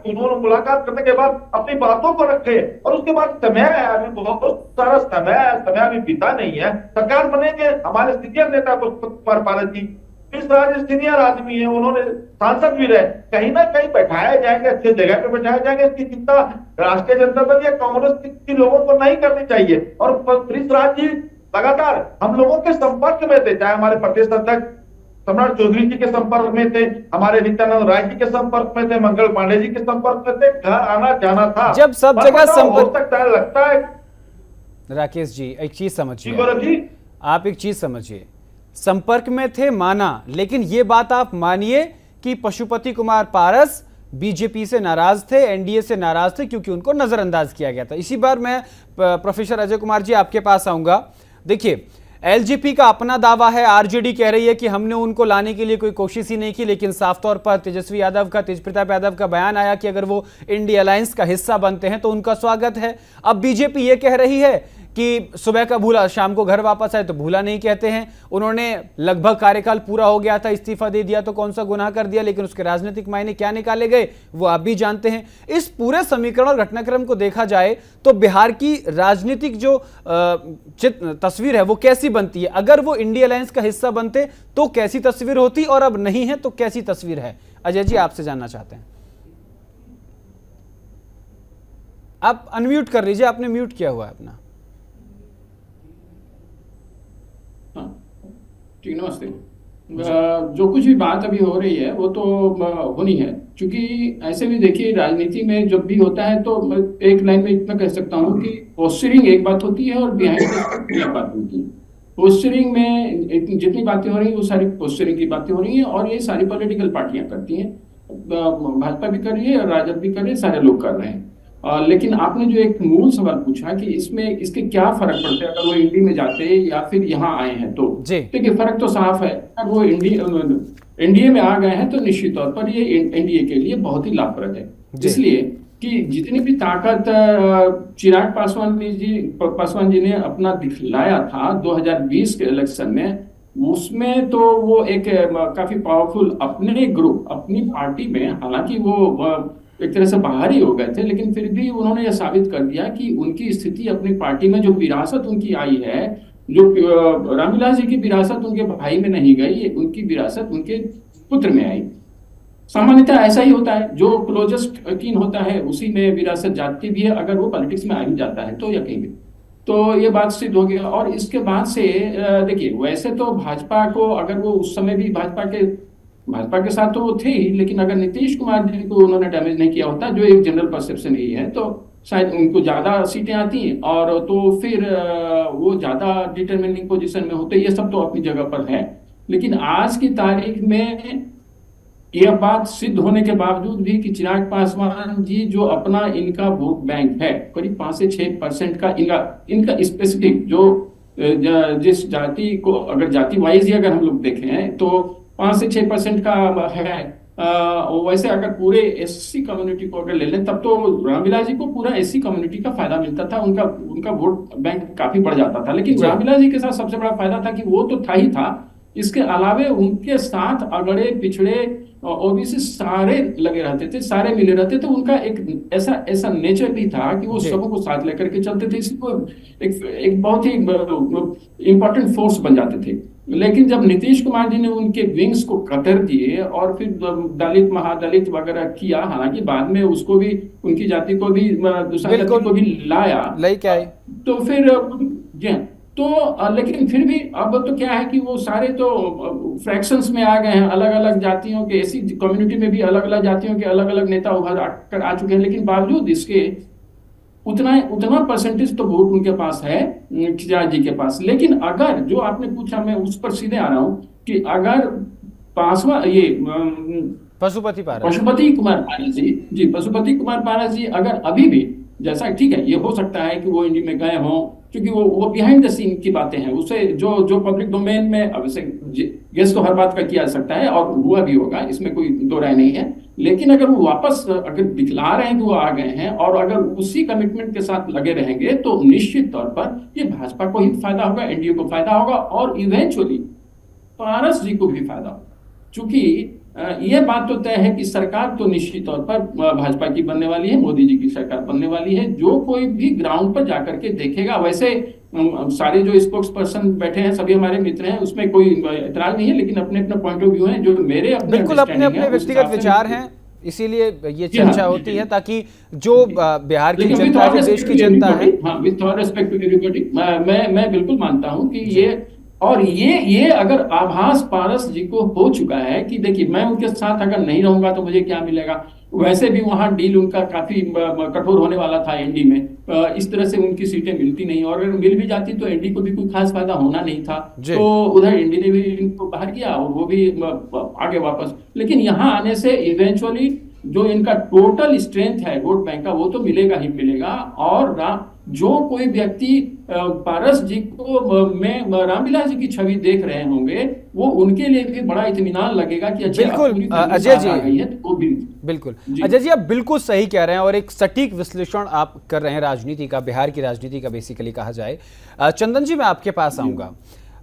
उन्होंने मुलाकात करने के बाद अपनी बातों को रखे, और उसके बाद समय अभी बहुत सारा समय अभी बीता नहीं है। सरकार बनेंगे, हमारे सीनियर नेता पशुपति कुमार पारस जी इस राज्य सीनियर आदमी है, उन्होंने सांसद भी रहे, कहीं ना कहीं बैठाए जाएंगे, अच्छे जगह पे बैठाए जाएंगे। इसकी चिंता राष्ट्रीय जनता दल या कांग्रेस के लोगों को नहीं करनी चाहिए। और प्रिंस राज जी लगातार हम लोगों के संपर्क में थे, चाहे हमारे प्रदेश अध्यक्ष सम्राट चौधरी जी के संपर्क में थे, हमारे नित्यानंद राय जी के संपर्क में थे, मंगल पांडे जी के संपर्क में थे, घर आना जाना था। जब सब जगह हो सकता है, लगता है। राकेश जी एक चीज समझिए, गौरव जी, आप एक चीज समझिए, संपर्क में थे माना, लेकिन ये बात आप मानिए कि पशुपति कुमार पारस बीजेपी से नाराज थे, एनडीए से नाराज थे, क्योंकि उनको नजरअंदाज किया गया था। इसी बार मैं प्रोफेसर अजय कुमार जी आपके पास आऊंगा। देखिए, एलजेपी का अपना दावा है, आरजेडी कह रही है कि हमने उनको लाने के लिए कोई कोशिश ही नहीं की, लेकिन साफ तौर पर तेजस्वी यादव का, तेज प्रताप यादव का बयान आया कि अगर वो इंडिया अलायंस का हिस्सा बनते हैं तो उनका स्वागत है। अब बीजेपी ये कह रही है कि सुबह का भूला शाम को घर वापस आए, तो भूला नहीं कहते हैं। उन्होंने लगभग कार्यकाल पूरा हो गया था, इस्तीफा दे दिया तो कौन सा गुनाह कर दिया, लेकिन उसके राजनीतिक मायने क्या निकाले गए वो आप भी जानते हैं। इस पूरे समीकरण और घटनाक्रम को देखा जाए तो बिहार की राजनीतिक जो तस्वीर है वो कैसी बनती है? अगर वो इंडिया अलायंस का हिस्सा बनते तो कैसी तस्वीर होती, और अब नहीं है तो कैसी तस्वीर है? अजय जी आपसे जानना चाहते हैं। आप अनम्यूट कर लीजिए, आपने म्यूट किया हुआ है अपना। ठीक, नमस्ते। जो कुछ भी बात अभी हो रही है वो तो होनी है, क्योंकि ऐसे भी देखिए राजनीति में जब भी होता है तो एक लाइन में इतना कह सकता हूँ कि पोस्चरिंग एक बात होती है और बिहाइंड एक बात होती है। पोस्चरिंग में जितनी बातें हो रही हैं वो सारी पोस्चरिंग की बातें हो रही हैं, और ये सारी पॉलिटिकल पार्टियां करती हैं, भाजपा भी कर रही है और राजद भी कर रहे हैं, सारे लोग कर रहे हैं। लेकिन आपने जो एक मूल सवाल पूछा कि इसमें इसके क्या फर्क पड़ता है अगर वो इंडी में जाते या फिर यहाँ आए हैं, तो देखिए फर्क तो साफ है। अगर वो एनडीए में आ गए हैं तो निश्चित तौर पर ये एनडीए के लिए बहुत ही लाभप्रद है, इसलिए कि जितनी भी ताकत चिराग पासवान जी ने अपना दिखलाया था 2020 के इलेक्शन में, उसमें तो वो एक काफी पावरफुल अपने ग्रुप, अपनी पार्टी में, हालांकि वो एक तरह से बाहर ही हो गए थे, लेकिन फिर भी उन्होंने यह साबित कर दिया कि उनकी स्थिति अपनी पार्टी में, जो विरासत उनकी आई है, जो रामविलास जी की विरासत उनके भाई में नहीं गई, उनकी विरासत उनके पुत्र में आई। सामान्यतः ऐसा ही होता है, जो क्लोजेस्ट कीन होता है उसी में विरासत जाती भी है, अगर वो पॉलिटिक्स में आ ही जाता है तो यकीन। तो ये बात सिद्ध हो गया। और इसके बाद से देखिए, वैसे तो भाजपा को, अगर वो उस समय भी भाजपा के साथ तो वो थे ही, लेकिन अगर नीतीश कुमार जी को उन्होंने डैमेज नहीं किया होता, जो एक जनरल परसेप्शन यही है, तो शायद उनको ज्यादा सीटें आती और तो फिर वो ज्यादा डिटरमिनिंग पोजीशन में होते। ये सब तो अपनी जगह पर है, लेकिन आज की तारीख में यह बात सिद्ध होने के बावजूद भी कि चिराग पासवान जी जो अपना इनका वोट बैंक है, करीब 5 से 6% का इनका स्पेसिफिक, जो जिस जाति को, अगर जाति वाइज ही अगर हम लोग देखें तो 5 से 6% का है। वैसे अगर पूरे एससी कम्युनिटी को अगर ले लें तब तो रामविलास जी को पूरा एससी कम्युनिटी का फायदा मिलता था, उनका वोट बैंक काफी बढ़ जाता था। लेकिन रामविलास जी के साथ सबसे बड़ा फायदा था कि वो तो था ही था, इसके अलावे उनके साथ अगड़े पिछड़े ओबीसी सारे लगे रहते थे, सारे मिले रहते थे। उनका एक ऐसा नेचर भी था कि वो सबों को साथ लेकर के चलते थे, इसलिए एक बहुत ही इम्पोर्टेंट फोर्स बन जाते थे। लेकिन जब नीतीश कुमार जी ने उनके विंग्स को कतर दिए और फिर दलित महादलित वगैरह किया, हालांकि बाद में उसको भी, उनकी जाति को भी, दूसरा जाति को भी लाया, क्या है तो फिर जी हाँ, तो लेकिन फिर भी अब तो क्या है कि वो सारे तो फ्रैक्शंस में आ गए हैं, अलग अलग जातियों के, ऐसी कम्युनिटी में भी अलग अलग जातियों के अलग अलग नेता उभर कर आ चुके हैं, लेकिन बावजूद इसके उतना उतना परसेंटेज तो वोट उनके पास है खिजाज जी के पास। लेकिन अगर जो आपने पूछा, मैं उस पर सीधे आ रहा हूं कि अगर पासवा ये पशुपति पारस कुमार पारस जी पशुपति कुमार पारस जी अगर अभी भी, जैसा ठीक है, ये हो सकता है कि वो इंडी में गए हों, क्योंकि वो बिहाइंड द सीन की बातें हैं, उसे जो पब्लिक डोमेन में, अब से गेस तो हर बात का किया जा सकता है और हुआ भी होगा, इसमें कोई दो राय नहीं है। लेकिन अगर वो वापस अगर दिखला रहे हैं कि वो आ गए हैं और अगर उसी कमिटमेंट के साथ लगे रहेंगे, तो निश्चित तौर पर ये भाजपा को ही फायदा होगा, एनडीए को फायदा होगा और इवेंचुअली पारस जी को भी फायदा होगा। चूंकि ये बात तो तय है कि सरकार तो निश्चित तौर पर भाजपा की बनने वाली है, मोदी जी की सरकार बनने वाली है। जो कोई भी ग्राउंड पर जाकर के देखेगा, वैसे सारे जो स्पोक्स पर्सन बैठे हैं सभी हमारे मित्र हैं, उसमें कोई इतराज नहीं है, लेकिन अपने अपने पॉइंट ऑफ व्यू हैं, जो मेरे अपने बिल्कुल अपने अपने व्यक्तिगत विचार हैं, इसीलिए ये चर्चा होती है ताकि जो बिहार की जनता है, देश की जनता है, हाँ, with all respect to everybody, मैं बिल्कुल मानता हूं कि ये अगर आभास पारस जी को हो चुका है कि देखिए मैं उनके साथ अगर नहीं रहूंगा तो मुझे क्या मिलेगा, वैसे भी वहां डील उनका काफी कठोर होने वाला था एनडी में, इस तरह से उनकी सीटें मिलती नहीं, और अगर मिल भी जाती तो एनडी को भी कोई खास फायदा होना नहीं था, तो उधर एनडी ने भी इनको बाहर किया और वो भी आगे वापस। लेकिन यहाँ आने से इवेंचुअली जो इनका टोटल स्ट्रेंथ है वोट बैंक का, वो तो मिलेगा ही मिलेगा। और जो कोई व्यक्ति पारस जी को में रामविलास जी की छवि देख रहे होंगे, वो उनके लिए भी बड़ा इत्मीनान लगेगा कि अच्छा, बिल्कुल अजय जी, तो भी बिल्कुल अजय जी, आप बिल्कुल सही कह रहे हैं और एक सटीक विश्लेषण आप कर रहे हैं राजनीति का, बिहार की राजनीति का बेसिकली कहा जाए। चंदन जी, मैं आपके पास आऊंगा।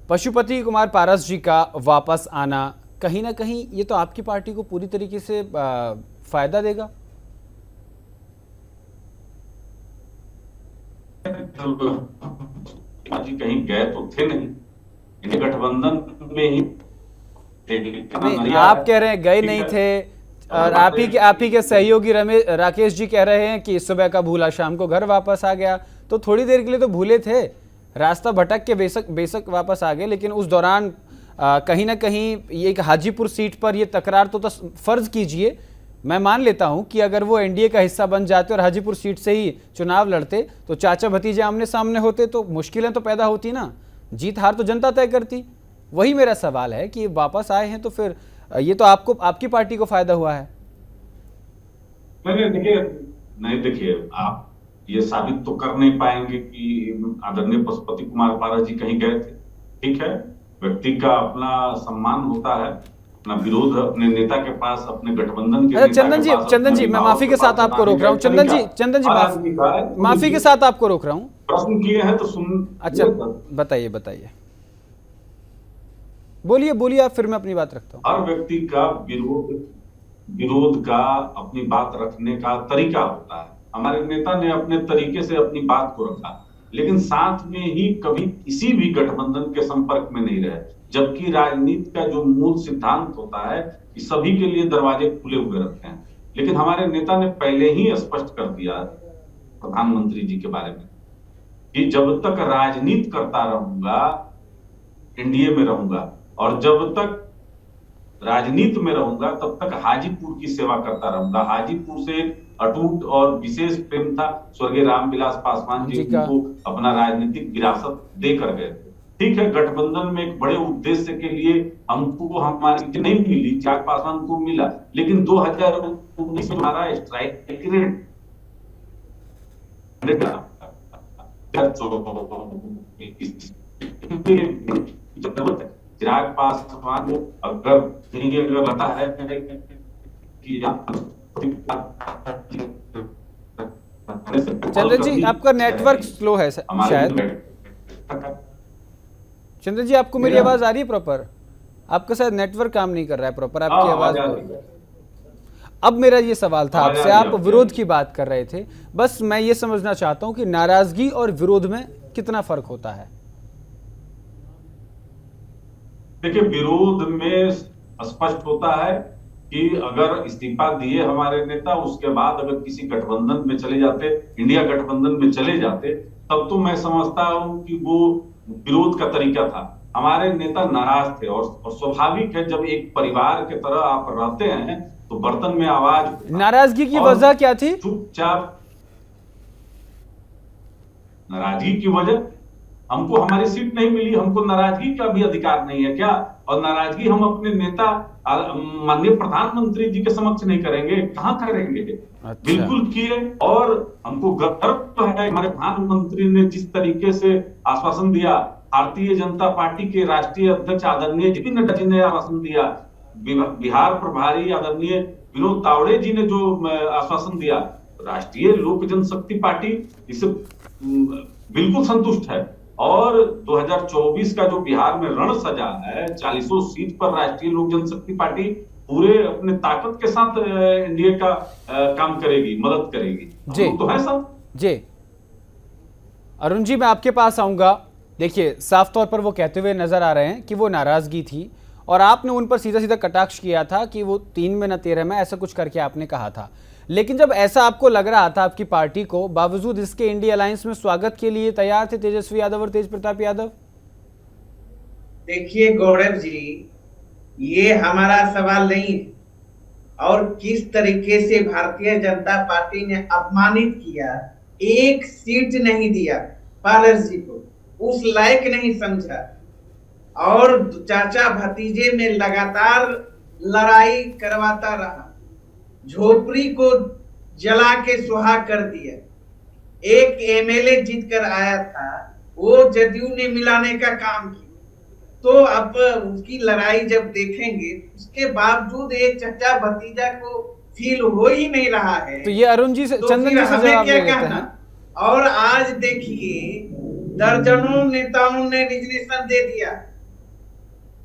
पशुपति कुमार पारस जी का वापस आना कहीं ना कहीं ये तो आपकी पार्टी को पूरी तरीके से फायदा देगा। जी कहीं गए तो थे नहीं, इन्हें गठबंधन में ही नहीं, आप कह रहे हैं गए नहीं थे, और आप ही के सहयोगी राकेश जी कह रहे हैं कि सुबह का भूला शाम को घर वापस आ गया। तो थोड़ी देर के लिए तो भूले थे, रास्ता भटक के बेशक वापस आ गए, लेकिन उस दौरान कहीं ना कहीं ये एक हाजीपुर सीट पर ये तकरार तो फर्ज कीजिए, मैं मान लेता हूं कि अगर वो एनडीए का हिस्सा बन जाते और हाजीपुर सीट से ही चुनाव लड़ते तो चाचा भतीजे आमने सामने होते तो मुश्किलें तो पैदा होती ना, जीत हार तो जनता तय करती। वही मेरा सवाल है कि वापस आए हैं तो फिर ये तो आपकी पार्टी को फायदा हुआ है। नहीं देखिए, आप ये साबित तो कर नहीं पाएंगे कि आदरणीय पशुपति कुमार पारस जी कहीं गए थे। ठीक है, व्यक्ति का अपना सम्मान होता है, अपना विरोध अपने नेता के पास, अपने गठबंधन के चंदन जी मैं माफी के साथ आपको रोक रहा हूँ। चंदन जी माफी के साथ आपको रोक रहा हूँ। प्रश्न किए हैं तो सुन। अच्छा बताइए, बोलिए आप, फिर मैं अपनी बात रखता हूँ। हर व्यक्ति का विरोध का अपनी बात रखने का तरीका होता है। हमारे नेता ने अपने तरीके से अपनी बात को रखा, लेकिन साथ में ही कभी किसी भी गठबंधन के संपर्क में नहीं रहे, जबकि राजनीति का जो मूल सिद्धांत होता है कि सभी के लिए दरवाजे खुले हुए रखते हैं। लेकिन हमारे नेता ने पहले ही स्पष्ट कर दिया प्रधानमंत्री जी के बारे में कि जब तक राजनीति करता रहूंगा एनडीए में रहूंगा, और जब तक राजनीति में रहूंगा तब तक हाजीपुर की सेवा करता रहूंगा। हाजीपुर से अटूट और विशेष प्रेम था, स्वर्गीय रामविलास पासवान जी को अपना राजनीतिक विरासत देकर गए थे। ठीक है, गठबंधन में एक बड़े उद्देश्य के लिए हमको हमारी नहीं मिली, चिराग पासवान को मिला, लेकिन 2019 में हमारा स्ट्राइक रेट चिराग पासवान को अगर लगता है कि चंद्र जी आपका नेटवर्क स्लो है शायद। चंद्र जी आपको मेरी आवाज आ रही है प्रॉपर? आपका शायद नेटवर्क काम नहीं कर रहा है प्रॉपर, आपकी आवाज। अब मेरा ये सवाल था आपसे, आप विरोध की बात कर रहे थे, बस मैं ये समझना चाहता हूं कि नाराजगी और विरोध में कितना फर्क होता है। देखिए, विरोध में स्पष्ट होता है कि अगर इस्तीफा दिए हमारे नेता, उसके बाद अगर किसी गठबंधन में चले जाते, इंडिया गठबंधन में चले जाते, तब तो मैं समझता हूं कि वो विरोध का तरीका था। हमारे नेता नाराज थे और स्वाभाविक है, जब एक परिवार की तरह आप रहते हैं तो बर्तन में आवाज होता है। नाराजगी की वजह क्या थी? चुपचाप नाराजगी की वजह, हमको हमारी सीट नहीं मिली, हमको नाराजगी का भी अधिकार नहीं है क्या? और नाराजगी हम अपने नेता माननीय प्रधानमंत्री जी के समक्ष नहीं करेंगे, कहां करेंगे? अच्छा। बिल्कुल किए। और हमको गर्व है हमारे प्रधानमंत्री ने जिस तरीके से आश्वासन दिया, भारतीय जनता पार्टी के राष्ट्रीय अध्यक्ष आदरणीय जेपी नड्डा जी ने आश्वासन दिया, बिहार प्रभारी आदरणीय विनोद तावड़े जी ने जो आश्वासन दिया, राष्ट्रीय लोक जनशक्ति पार्टी इससे बिल्कुल संतुष्ट है। और 2024 का जो बिहार में रण सजा है, 40 सीट पर राष्ट्रीय लोक जनशक्ति पार्टी पूरे अपने ताकत के साथ एनडीए का काम करेगी, मदद करेगी। जी तो है सब। जी अरुण जी, मैं आपके पास आऊंगा। देखिए, साफ तौर पर वो कहते हुए नजर आ रहे हैं कि वो नाराजगी थी और आपने उन पर सीधा सीधा कटाक्ष किया था कि वो 3 में न 13 में, ऐसा कुछ करके आपने कहा था। लेकिन जब ऐसा आपको लग रहा था, आपकी पार्टी को बावजूद इसके इंडिया अलायंस में स्वागत के लिए तैयार थे तेजस्वी यादव और तेज प्रताप यादव? देखिए गौरव जी, ये हमारा सवाल नहीं है। और किस तरीके से भारतीय जनता पार्टी ने अपमानित किया, एक सीट नहीं दिया पारस जी को, उस लायक नहीं समझा, और चाचा भतीजे में लगातार लड़ाई करवाता रहा, झोपड़ी को जला के सुहा कर दिया। एक एमएलए जीत कर आया था, वो जदयू ने मिलाने का काम किया। तो अब उसकी लड़ाई जब देखेंगे, उसके बावजूद एक चाचा भतीजा को फील हो ही नहीं रहा है। तो ये अरुण जी से, तो चंदन जी से जवाब क्या दे देते कहना? हैं। और आज देखिए, दर्जनों नेताओं ने रिजर्वेशन दे दिया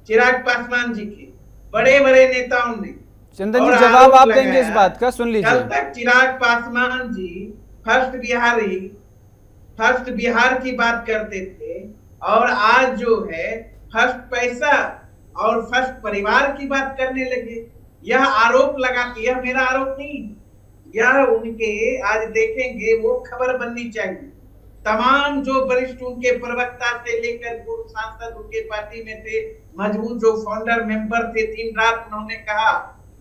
चिराग पासवान जी के, बड़े बड़े नेताओं ने। चंदन जी, जवाब आप देंगे इस बात का, सुन लीजिए। कल तक चिराग पासवान जी फर्स्ट बिहार की बात करते थे, और आज जो है फर्स्ट पैसा और फर्स्ट परिवार की बात करने लगे। यह आरोप लगाते, यह मेरा आरोप नहीं, यह उनके, आज देखेंगे वो खबर बननी चाहिए। तमाम जो वरिष्ठ उनके प्रवक्ता से लेकर पूर्व सांसद उनके पार्टी में थे, मजबूत जो फाउंडर मेंबर थे, दिन रात उन्होंने कहा,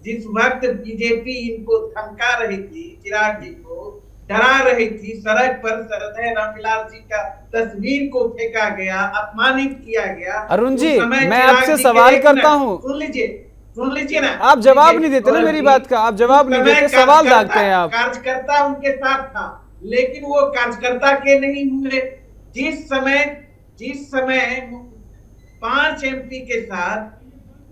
जिस वक्त बीजेपी इनको धमका रही थी, चिराग जी को डरा रही थी, सड़क पर सरदार रामविलास जी का तस्वीर को फेंका गया, अपमानित किया गया। अरुण जी, मैं आपसे सवाल करता हूँ, सुन लीजिए ना। आप जवाब नहीं देते ना मेरी बात का, आप जवाब नहीं देते, सवाल दागते हैं आप। कार्यकर्ता उनके साथ था, लेकिन वो कार्यकर्ता के नहीं हुए। जिस समय 5 एमपी के साथ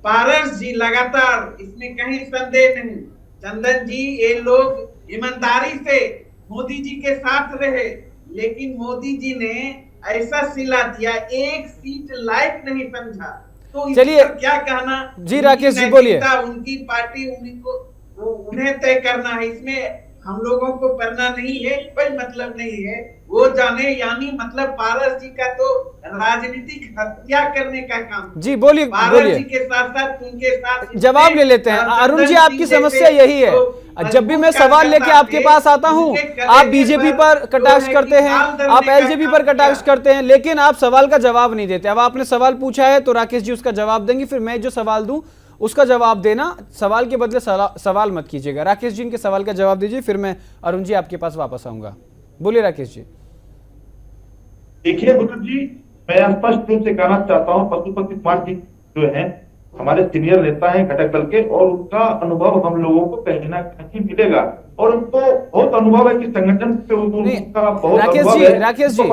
पारस जी लगातार, इसमें कहीं संदेह नहीं, चंदन जी, ये लोग ईमानदारी से मोदी जी के साथ रहे, लेकिन मोदी जी ने ऐसा सिला दिया, एक सीट लायक नहीं समझा। तो चलिए, क्या कहना जी राकेश जी बोलिए। उनकी पार्टी उन्हें तय करना है, इसमें हम लोगों को करना नहीं है, कोई मतलब नहीं है, वो जाने। यानी मतलब पारस जी का तो राजनीतिक हत्या करने का काम। जी बोलिए, पारस जी के साथ साथ उनके साथ जवाब ले लेते हैं। अरुण जी, आपकी समस्या यही है, जब भी मैं सवाल लेके आपके पास आता हूं, आप बीजेपी पर कटाक्ष करते हैं, आप एलजेपी पर कटाक्ष करते हैं, लेकिन आप सवाल का जवाब नहीं देते। अब आपने सवाल पूछा है तो राकेश जी उसका जवाब देंगे, फिर मैं जो सवाल दूं उसका जवाब देना, सवाल के बदले सवाल मत कीजिएगा। राकेश जी इनके सवाल का जवाब दीजिए, फिर मैं अरुण जी आपके पास वापस आऊंगा। बोलिए राकेश जी। देखिए गुरु जी, मैं स्पष्ट रूप से कहना चाहता हूँ, पशुपति कुमार जी जो है हमारे सीनियर नेता हैं घटक दल के, और उनका अनुभव हम लोगों को कहीं ना कहीं मिलेगा, और उनको बहुत अनुभव है कि संगठन पे उनका बहुत अनुभव है। राकेश जी,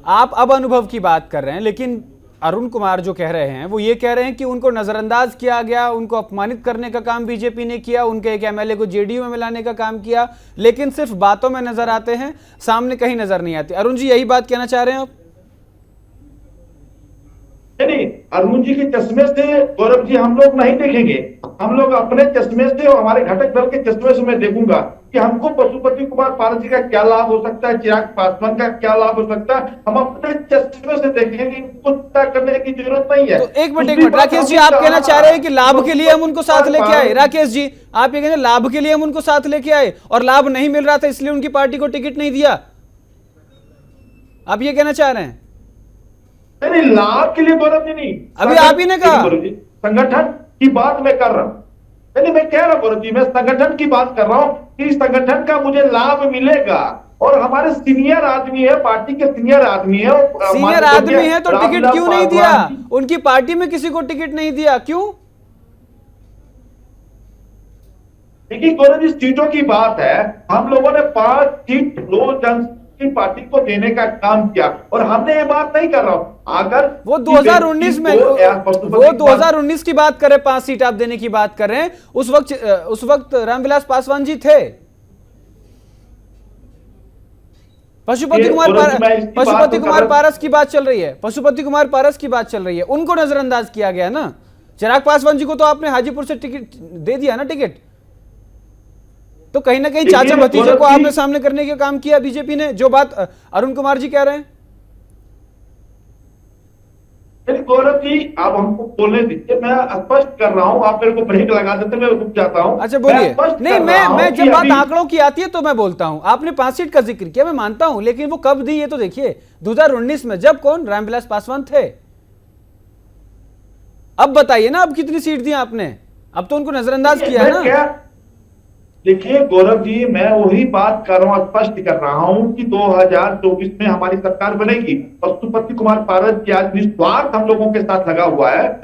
आप अब अनुभव की बात कर रहे हैं, लेकिन अरुण कुमार जो कह रहे हैं वो ये कह रहे हैं कि उनको नजरअंदाज किया गया, उनको अपमानित करने का काम बीजेपी ने किया, उनके एक एमएलए को जेडीयू में मिलाने का काम किया, लेकिन सिर्फ बातों में नजर आते हैं, सामने कहीं नजर नहीं आते। अरुण जी, यही बात कहना चाह रहे हैं आप? नहीं, अरुण जी के चश्मे से गौरव जी हम लोग नहीं देखेंगे, हम लोग अपने चश्मे से और हमारे घटक दल के चश्मे से मैं देखूंगा कि हमको पशुपति कुमार पारस जी का क्या लाभ हो सकता है, चिराग पासवान का क्या लाभ हो सकता है, हम अपने चश्मे से देखेंगे, इनको चिंता करने की जरूरत नहीं है। तो एक मिनट राकेश जी, आप कहना चाह रहे हैं कि लाभ के लिए हम उनको साथ लेके आए? राकेश जी, आप ये कह रहे हैं लाभ के लिए हम उनको साथ लेके आए और लाभ नहीं मिल रहा था इसलिए उनकी पार्टी को टिकट नहीं दिया, आप ये कहना चाह रहे हैं? नहीं, लाभ के लिए गौरव जी नहीं, अभी आप ही ने कहा संगठन की बात मैं कर रहा हूं। नहीं, मैं कह रहा हूं गौरव जी, मैं संगठन की बात कर रहा हूं कि संगठन का मुझे लाभ मिलेगा और हमारे सीनियर आदमी है, पार्टी के सीनियर आदमी है। सीनियर आदमी है तो टिकट क्यों नहीं दिया? उनकी पार्टी में किसी को टिकट नहीं दिया, क्यों? देखिए गौरव जी, सीटों की बात है, हम लोगों ने 5 सीट लोक जनशक्ति पार्टी को देने का काम किया और हमने ये बात नहीं कर रहा हूं। अगर वो 2019 में वो 2019 की बात करें, 5 सीट आप देने की बात कर रहे हैं, उस वक्त रामविलास पासवान जी थे। पशुपति कुमार पारस की बात चल रही है, पशुपति कुमार पारस की बात चल रही है, उनको नजरअंदाज किया गया ना। चिराग पासवान जी को तो आपने हाजीपुर से टिकट दे दिया ना, टिकट तो कहीं ना कहीं चाचा भतीजे को आपने सामने करने का काम किया बीजेपी ने, जो बात अरुण कुमार जी कह रहे हैं। गौरव जी, आप हमको बोलने दीजिए, मैं स्पष्ट कर रहा हूं, आप मेरे को ब्रेक लगा देते, मैं रुक जाता हूं। अच्छा बोलिए। नहीं, मैं जब बात आंकड़ों की आती है तो मैं बोलता हूं। आपने 5 सीट का जिक्र किया, मैं मानता हूं, लेकिन वो कब दी ये तो देखिए, 2019 में, जब कौन? रामविलास पासवान थे। अब बताइए ना, अब कितनी सीट दी आपने? अब तो उनको नजरअंदाज किया है ना। देखिए गौरव जी, मैं वही बात कर रहा हूं, स्पष्ट कर रहा हूं कि 2024 में हमारी सरकार बनेगी। पशुपति कुमार पारस जी आज निस्वार्थ हम लोगों के साथ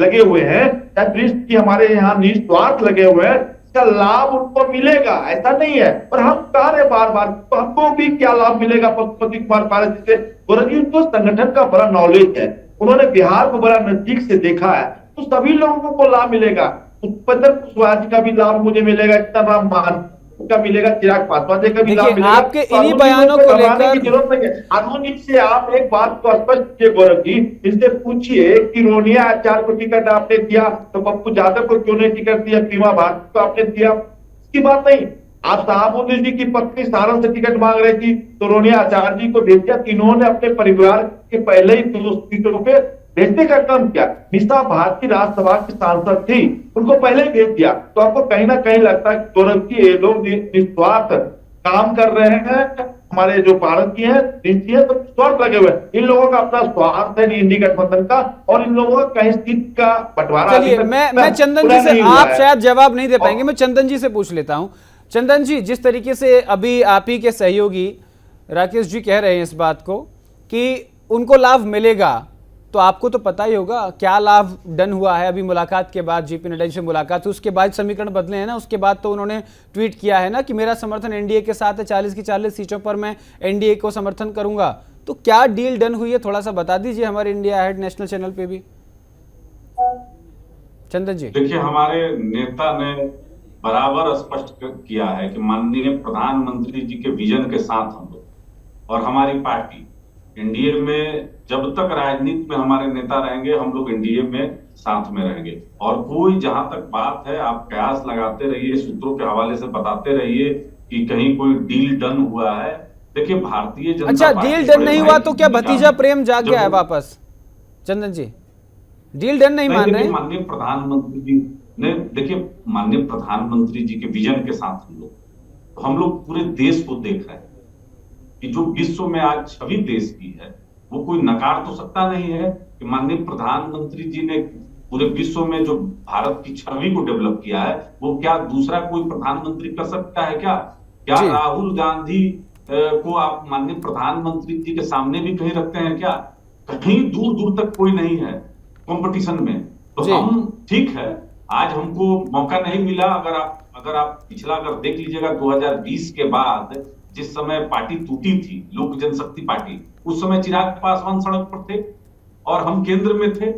लगे हुए हैं, की हमारे यहाँ निस्वार्थ लगे हुए हैं, इसका लाभ उनको मिलेगा, ऐसा नहीं है। और हम कह रहे बार बार, तो हमको भी क्या लाभ मिलेगा पशुपति कुमार पारस जी से? गौरव जी, उनको संगठन का बड़ा नॉलेज है, उन्होंने बिहार को बड़ा नजदीक से देखा है, तो सभी लोगों को लाभ मिलेगा। उपेंद्र कुशवाहा जी का भी लाभ मुझे मिलेगा, इतना लाभ मान का मिलेगा, चिराग पासवान जी का भी लाभ मिलेगा। आपके इन्हीं बयानों को लेकर जरूरत नहीं है। अरुण जी से आप एक बात को स्पष्ट कीजिए गौरव जी, इससे पूछिए कि रोनिया आचार्य को टिकट आपने दिया तो पप्पू यादव को क्यों नहीं टिकट दिया, प्रीमा भारती को आपने दिया? इसकी बात नहीं। आप साहबुद्दीन जी की पत्नी सारण से टिकट मांग रही थी तो रोनिया आचार्य जी को भेज दिया। इन्होंने अपने परिवार के पहले ही 2 सीटों पे भेजने का काम किया। निशा भारती राज्यसभा की सांसद थी, उनको पहले ही भेज दिया। तो आपको कहीं ना कहीं लगता है गौरव की ये लोग निस्वार्थ काम कर रहे हैं, हमारे जो भारत की है तो स्वार्थ लगे हुए हैं। इन लोगों का अपना स्वार्थ है इंडी गठबंधन का, और इन लोगों का कहीं सीट का बंटवारा। चलिए, मैं चंदन जी से, आप शायद जवाब नहीं दे पाएंगे, मैं चंदन जी से पूछ लेता हूं। चंदन जी, जिस तरीके से अभी आप ही के सहयोगी राकेश जी कह रहे हैं इस बात को कि उनको लाभ मिलेगा, तो आपको तो पता ही होगा क्या लाभ डन हुआ है। अभी मुलाकात के बाद, जेपी नड्डा जी से मुलाकात, उसके बाद समीकरण बदले हैं ना, उसके बाद तो उन्होंने ट्वीट किया है ना कि मेरा समर्थन एनडीए के साथ है, 40 की 40 सीटों पर मैं एनडीए को समर्थन करूंगा। तो क्या डील डन हुई है, थोड़ा सा बता दीजिए हमारे इंडिया अहेड नेशनल चैनल पे भी। चंदन जी, देखिए, हमारे नेता ने बराबर स्पष्ट किया है कि माननीय प्रधानमंत्री जी के विजन के साथ हम लोग और हमारी पार्टी एनडीए में, जब तक राजनीति में हमारे नेता रहेंगे, हम लोग एनडीए में साथ में रहेंगे। और कोई, जहां तक बात है, आप कयास लगाते रहिए, सूत्रों के हवाले से बताते रहिए कि कहीं कोई डील डन हुआ है। देखिए, भारतीय जनता अच्छा, डील डन नहीं हुआ तो क्या भतीजा प्रेम जाग गया है वापस? चंदन जी, डील डन नहीं मान रहे? माननीय प्रधानमंत्री जी ने, देखिए, माननीय प्रधानमंत्री जी के विजन के साथ हम लोग पूरे देश को देख रहे हैं कि जो विश्व में आज छवि देश की है, वो कोई नकार तो सकता नहीं है कि माननीय प्रधानमंत्री जी ने पूरे विश्व में जो भारत की छवि को डेवलप किया है, वो क्या दूसरा कोई प्रधानमंत्री कर सकता है? क्या राहुल गांधी को आप माननीय प्रधानमंत्री जी के सामने भी कहीं रखते हैं क्या? कहीं दूर दूर तक कोई नहीं है कंपटीशन में। तो हम, ठीक है, आज हमको मौका नहीं मिला। अगर आप पिछला देख लीजिएगा, 2020 के बाद जिस समय पार्टी टूटी थी, लोक जनशक्ति पार्टी, उस समय चिराग पासवान सड़क पर थे और हम केंद्र में थे।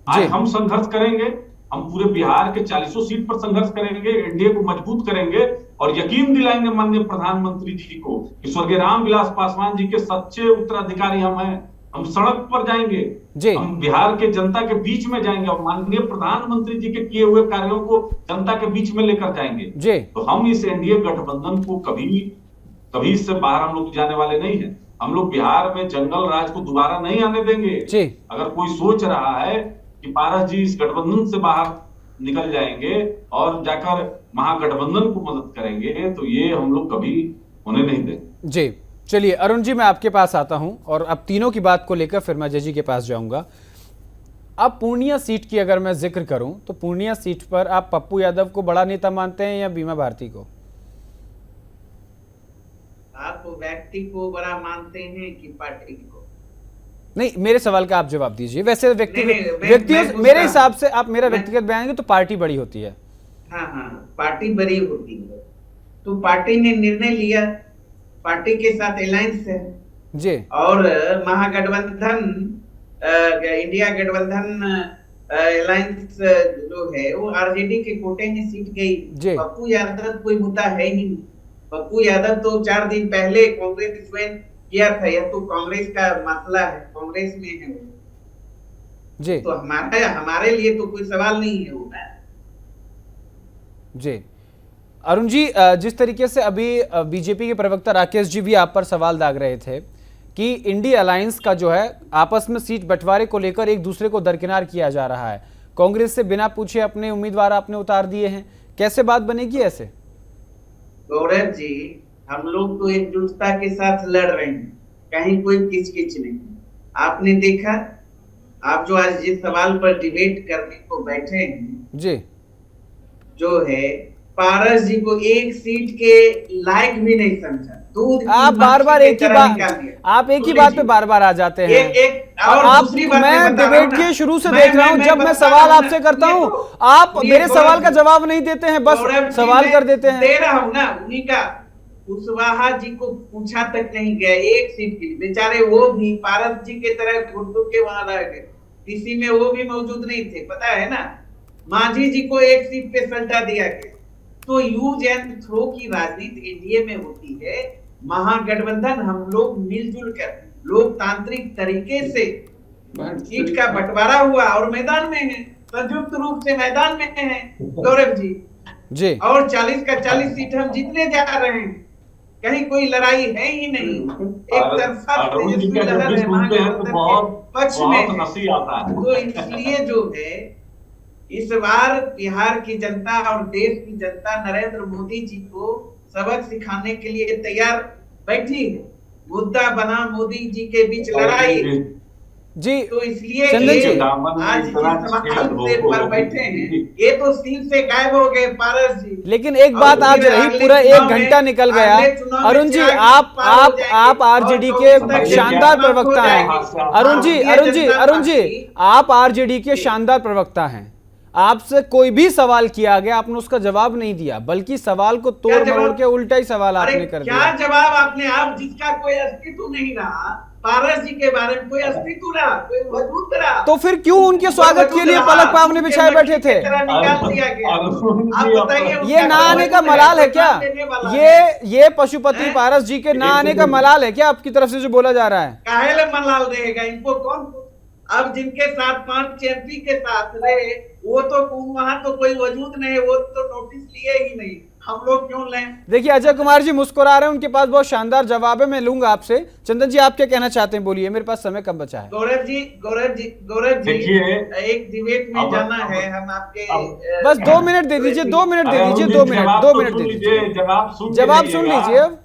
आज हम संघर्ष करेंगे, हम पूरे बिहार के 40 सीट पर संघर्ष करेंगे, एनडीए को मजबूत करेंगे और यकीन दिलाएंगे माननीय प्रधानमंत्री जी को कि स्वर्गीय रामविलास पासवान जी के सच्चे उत्तराधिकारी हम हैं। हम सड़क पर जाएंगे, जी हम बिहार के जनता के बीच में जाएंगे और माननीय प्रधानमंत्री जी के किए हुए कार्यों को जनता के बीच में लेकर जाएंगे। जी तो हम इस एनडीए गठबंधन को कभी कभी इससे बाहर हम लोग जाने वाले नहीं हैं। हम लोग बिहार में जंगल राज को दोबारा नहीं आने देंगे। जी अगर कोई सोच रहा है कि पारस जी इस गठबंधन से बाहर निकल जाएंगे और जाकर महागठबंधन को मदद करेंगे, तो ये हम लोग कभी होने नहीं देंगे। जी चलिए अरुण जी, मैं आपके पास आता हूं और अब तीनों की बात को लेकर फिर मैं अजय जी के पास जाऊंगा। अब पूर्णिया सीट की अगर मैं जिक्र करूं तो पूर्णिया सीट पर आप पप्पू यादव को बड़ा नेता मानते हैं या बीमा भारती को? आप व्यक्ति को बड़ा मानते हैं कि पार्टी को? नहीं, मेरे सवाल का आप जवाब दीजिए। वैसे व्यक्ति मैं मेरे हिसाब से आप मेरा व्यक्तिगत बयान तो पार्टी बड़ी होती है। हाँ हाँ, पार्टी बड़ी होती है तो पार्टी ने निर्णय लिया, पार्टी के साथ अलायंस है जी, और महागठबंधन इंडिया गठबंधन अलायंस जो है वो आरजेडी के कोटे में सीट गई। पप्पू यादव कोई मुद्दा है ही नहीं। पप्पू यादव तो 4 दिन पहले कांग्रेस ज्वाइन किया था, यह तो कांग्रेस का मसला है, कांग्रेस में है वो जी। तो हमारे लिए तो कोई सवाल नहीं है वो जी। अरुण जी, जिस तरीके से अभी बीजेपी के प्रवक्ता राकेश जी भी आप पर सवाल दाग रहे थे कि इंडिया अलायंस का जो है आपस में सीट बंटवारे को लेकर एक दूसरे को दरकिनार किया जा रहा है, कांग्रेस से बिना पूछे अपने उम्मीदवार आपने उतार दिए हैं, कैसे बात बनेगी ऐसे? गौरव जी, हम लोग तो एकजुटता के साथ लड़ रहे हैं, कहीं कोई किचकिच नहीं। आपने देखा, आप जो आज जिस सवाल पर डिबेट करने को बैठे हैं जी, जो है पारस जी को एक सीट के लायक भी नहीं समझा। आप बार बार एक ही बात पे बार बार आ जाते हैं। आप मैं डिबेट के शुरू से देख रहा हूं, जब मैं सवाल आपसे करता हूं आप मेरे सवाल का जवाब नहीं देते हैं, बस सवाल कर देते हैं। दे रहा हूं ना, उन्हीं का कुशवाहा जी को पूछा तक नहीं गया एक सीट के लिए, बेचारे वो भी पारस जी के तरह घुटू के वहां रह गए, किसी में वो भी मौजूद नहीं थे, पता है ना। मांझी जी को एक सीट पे सल्टा दिया गया। तो यूज एंड थ्रो की राजनीति एनडीए में होती है। महागठबंधन हम लोग मिलजुल कर लोकतांत्रिक तरीके से सीट का बंटवारा हुआ और मैदान में है, संयुक्त रूप से मैदान में है गौरव जी। और 40 का 40 सीट हम जीतने जा रहे हैं, कहीं कोई लड़ाई है ही नहीं। एक तरफा तेजस्वी लहर है महागठबंधन के पक्ष में। तो इसलिए जो है इस बार बिहार की जनता और देश की जनता नरेंद्र मोदी जी को सबक सिखाने के लिए तैयार बैठी है। मुद्दा बना मोदी जी के बीच लड़ाई जी। तो इसलिए चंदन जी, आज जिस सवाल पर बैठे हैं ये तो सीट से गायब हो गए पारस जी। लेकिन एक बात आज रही, पूरा 1 घंटा निकल गया। अरुण जी, आप आरजेडी के शानदार प्रवक्ता हैं। अरुण जी, आप आरजेडी के शानदार प्रवक्ता हैं। आपसे कोई भी सवाल किया गया, आपने उसका जवाब नहीं दिया, बल्कि सवाल को तोड़ मरोड़ के उल्टा ही सवाल आपने कर दिया। क्या जवाब आपने, आप जिसका कोई अस्तित्व नहीं रहा, पारस जी के बारे में कोई अस्तित्व रहा, कोई वजूद रहा, तो फिर क्यों उनके स्वागत के लिए पलक पावने बिछाए बैठे थे? निकाल दिया गया। आप बताइए, ये ना आने का मलाल है क्या? ये पशुपति पारस जी के ना आने का मलाल है क्या आपकी तरफ से जो बोला जा रहा है? काहे मलाल रहेगा इनको? कौन अब जिनके साथ 5 एमपी के साथ रहे वो तो वहां तो कोई वजूद नहीं, वो तो नोटिस लिए ही नहीं, हम लोग क्यों लें? देखिए अजय कुमार जी मुस्कुरा रहे हैं, उनके पास बहुत शानदार जवाब है, मैं लूंगा आपसे। चंदन जी, आप क्या कहना चाहते हैं, बोलिए, मेरे पास समय कम बचा है। गौरव जी एक डिबेट में जाना है, हम आपके बस 2 मिनट दे दीजिए, 2 मिनट दे दीजिए, 2 मिनट दे दीजिए, जवाब सुन लीजिए। अब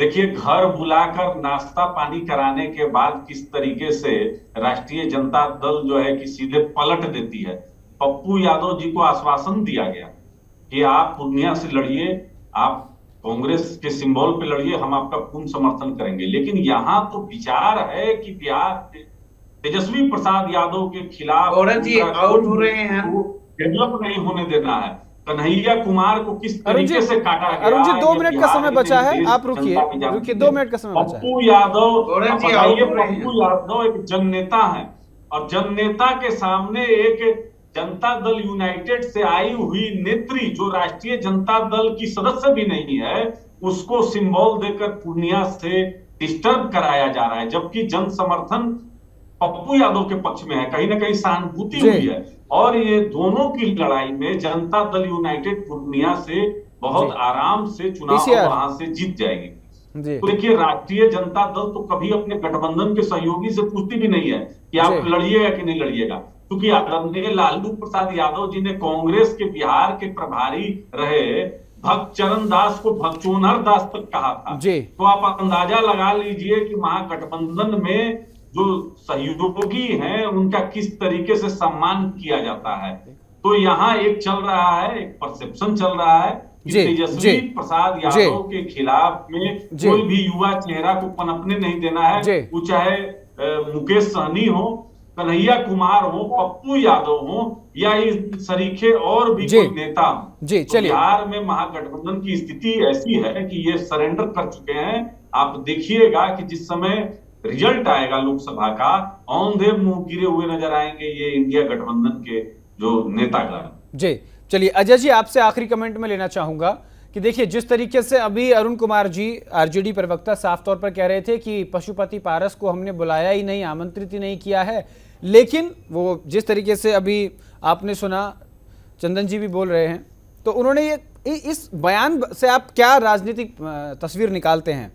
देखिए, घर बुलाकर नाश्ता पानी कराने के बाद किस तरीके से राष्ट्रीय जनता दल जो है कि सीधे पलट देती है। पप्पू यादव जी को आश्वासन दिया गया कि आप पूर्णिया से लड़िए, आप कांग्रेस के सिंबल पे लड़िए, हम आपका पूर्ण समर्थन करेंगे। लेकिन यहाँ तो विचार है कि बिहार तेजस्वी प्रसाद यादव के खिलाफ आउट हो रहे हैं, डेवलप नहीं होने देना है। कन्हैया कुमार को किस तरीके से काटा गया। अरुण जी, 2 मिनट का समय बचा है, आप रुकिए 2 मिनट का समय बचा है। पप्पू यादव एक जननेता है और जननेता के सामने एक जनता दल यूनाइटेड से आई हुई नेत्री जो राष्ट्रीय जनता दल की सदस्य भी नहीं है, उसको सिंबल देकर पूर्णिया से डिस्टर्ब कराया जा रहा है, जबकि जन समर्थन पप्पू यादव के पक्ष में है, कहीं ना कहीं सहानुभूति हुई है। और ये दोनों की लड़ाई में जनता दल यूनाइटेड पूर्णिया से बहुत आराम से चुनाव वहां से जीत जाएगी। तो देखिए, राष्ट्रीय जनता दल तो कभी अपने गठबंधन के सहयोगी से पूछती भी नहीं है कि आप लड़िएगा कि नहीं लड़िएगा, क्योंकि आदरणीय लालू प्रसाद यादव जी ने कांग्रेस के बिहार के प्रभारी रहे भक्तचरण दास को भगचोनहर दास तक कहा था। तो आप अंदाजा लगा लीजिए कि महागठबंधन में जो सहयोगी हैं उनका किस तरीके से सम्मान किया जाता है। तो यहाँ एक चल रहा है, एक परसेप्शन चल रहा है कि तेजस्वी प्रसाद यादव के खिलाफ में कोई भी युवा चेहरा को पनपने नहीं देना है, वो चाहे मुकेश सहनी हो, कन्हैया कुमार हो, पप्पू यादव हो या इस सरीखे और भी कोई नेता हो। तो बिहार में महागठबंधन की स्थिति ऐसी है कि ये सरेंडर कर चुके हैं। आप देखिएगा कि जिस समय रिजल्ट आएगा लोकसभा का, औंधे मुंह गिरे हुए नजर आएंगे ये इंडिया गठबंधन के जो नेतागण। जी चलिए अजय जी, आपसे आखिरी कमेंट में लेना चाहूंगा कि देखिए, जिस तरीके से अभी अरुण कुमार जी आरजेडी प्रवक्ता साफ तौर पर कह रहे थे कि पशुपति पारस को हमने बुलाया ही नहीं, आमंत्रित ही नहीं किया है, लेकिन वो जिस तरीके से अभी आपने सुना चंदन जी भी बोल रहे हैं, तो उन्होंने ये इस बयान से आप क्या राजनीतिक तस्वीर निकालते हैं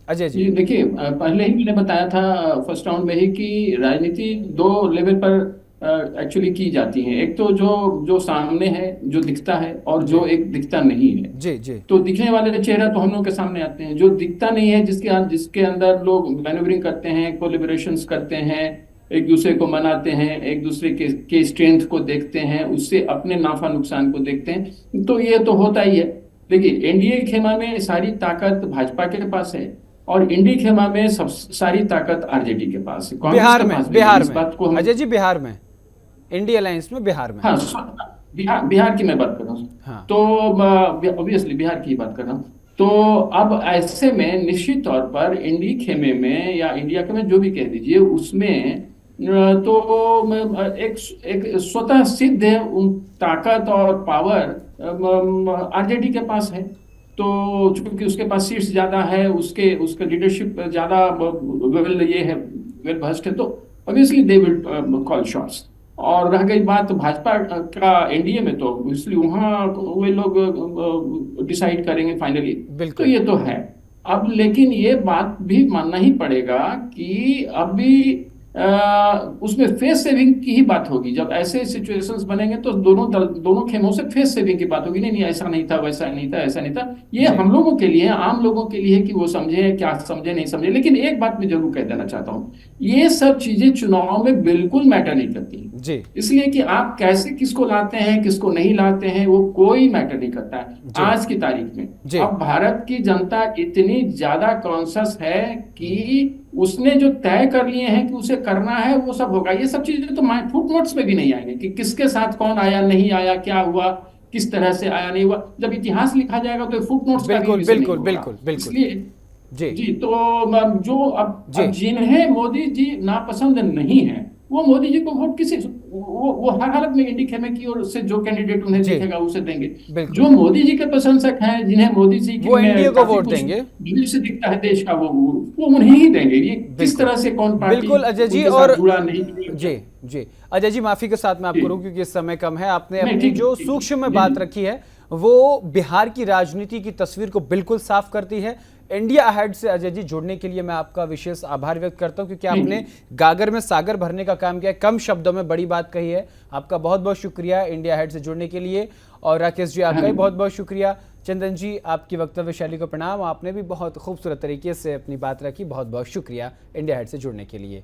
अजय जी? देखिए, पहले ही मैंने बताया था फर्स्ट राउंड में ही कि राजनीति दो लेवल पर एक्चुअली की जाती है। एक तो जो सामने है, जो दिखता है, और जो एक दिखता नहीं है। जी। तो दिखने वाले चेहरा तो हम लोग के सामने आते हैं। जो दिखता नहीं है, जिसके अंदर लोग मैन्यूवरिंग करते हैं, कोलिब्रेशंस करते हैं, एक दूसरे को मनाते हैं, एक दूसरे के स्ट्रेंथ को देखते हैं, उससे अपने नाफा नुकसान को देखते हैं, तो ये तो होता ही है। देखिए, एनडीए खेमा में सारी ताकत भाजपा के पास है और इंडी खेमा में सब सारी ताकत आरजेडी के पास है। बिहार में अजय जी, बिहार में इंडिया अलायंस में, बिहार में, हाँ, बिहार की मैं बात कर रहा हूँ। हाँ। तो ऑब्वियसली बिहार की बात कर रहा हूँ। तो अब ऐसे में निश्चित तौर पर इंडी खेमे में या इंडिया के में जो भी कह दीजिए, उसमें तो एक स्वतः सिद्ध ताकत और पावर आरजेडी के पास है। तो चूंकि उसके पास सीट्स ज्यादा है, उसके लीडरशिप ज्यादा वेल भस्ट है, तो obviously they will call shots. और रह गई बात भाजपा का एनडीए में, तो इसलिए वहाँ वे लोग डिसाइड करेंगे फाइनली। तो ये तो है। अब लेकिन ये बात भी मानना ही पड़ेगा कि अभी उसमें फेस सेविंग की ही बात होगी। जब ऐसे सिचुएशंस बनेंगे तो दोनों खेमों से फेस सेविंग की बात होगी। नहीं, ऐसा नहीं था, वैसा नहीं था, ऐसा नहीं था। ये हम लोगों के लिए, आम लोगों के लिए कि वो समझे, क्या समझे, नहीं समझे। लेकिन एक बात मैं जरूर कह देना चाहता हूँ, ये सब चीजें चुनाव में बिल्कुल मैटर नहीं करती जी। इसलिए कि आप कैसे किसको लाते हैं, किसको नहीं लाते हैं, वो कोई मैटर नहीं करता है आज की तारीख में। अब भारत की जनता इतनी ज्यादा कॉन्शियस है कि उसने जो तय कर लिए हैं कि उसे करना है, वो सब होगा। ये सब चीजें तो फुटनोट्स में भी नहीं आएंगे कि किसके साथ कौन आया, नहीं आया, क्या हुआ, किस तरह से आया, नहीं हुआ। जब इतिहास लिखा जाएगा तो फुटनोट्स का भी विषय नहीं होगा। बिल्कुल। इसलिए जी तो जो अब जिन्हें मोदी जी नापसंद नहीं है, वो मोदी जी को वोट किसी वो हर हालत में इंडी खेमे की ओर से जो कैंडिडेट उन्हें दिखेगा उसे देंगे। जो मोदी जी के प्रशंसक हैं, जिन्हें मोदी जी की एनडीए को वोट देंगे, से दिखता है देश का, वो उन्हें ही देंगे। ये किस तरह से कौन पार्टी बिल्कुल अजय जी और जुड़ा नहीं। जी अजय जी, माफी के साथ मैं आपको रोकूं क्योंकि इस समय कम है। आपने अपनी जो सूक्ष्म में बात रखी है वो बिहार की राजनीति की तस्वीर को बिल्कुल साफ करती है। इंडिया अहेड से अजय जी जुड़ने के लिए मैं आपका विशेष आभार व्यक्त करता हूं, क्योंकि आपने गागर में सागर भरने का काम किया है, कम शब्दों में बड़ी बात कही है। आपका बहुत बहुत शुक्रिया इंडिया अहेड से जुड़ने के लिए। और राकेश जी, आपका भी बहुत बहुत शुक्रिया। चंदन जी, आपकी वक्तव्य शैली को प्रणाम, आपने भी बहुत खूबसूरत तरीके से अपनी बात रखी। बहुत बहुत शुक्रिया इंडिया अहेड से जुड़ने के लिए।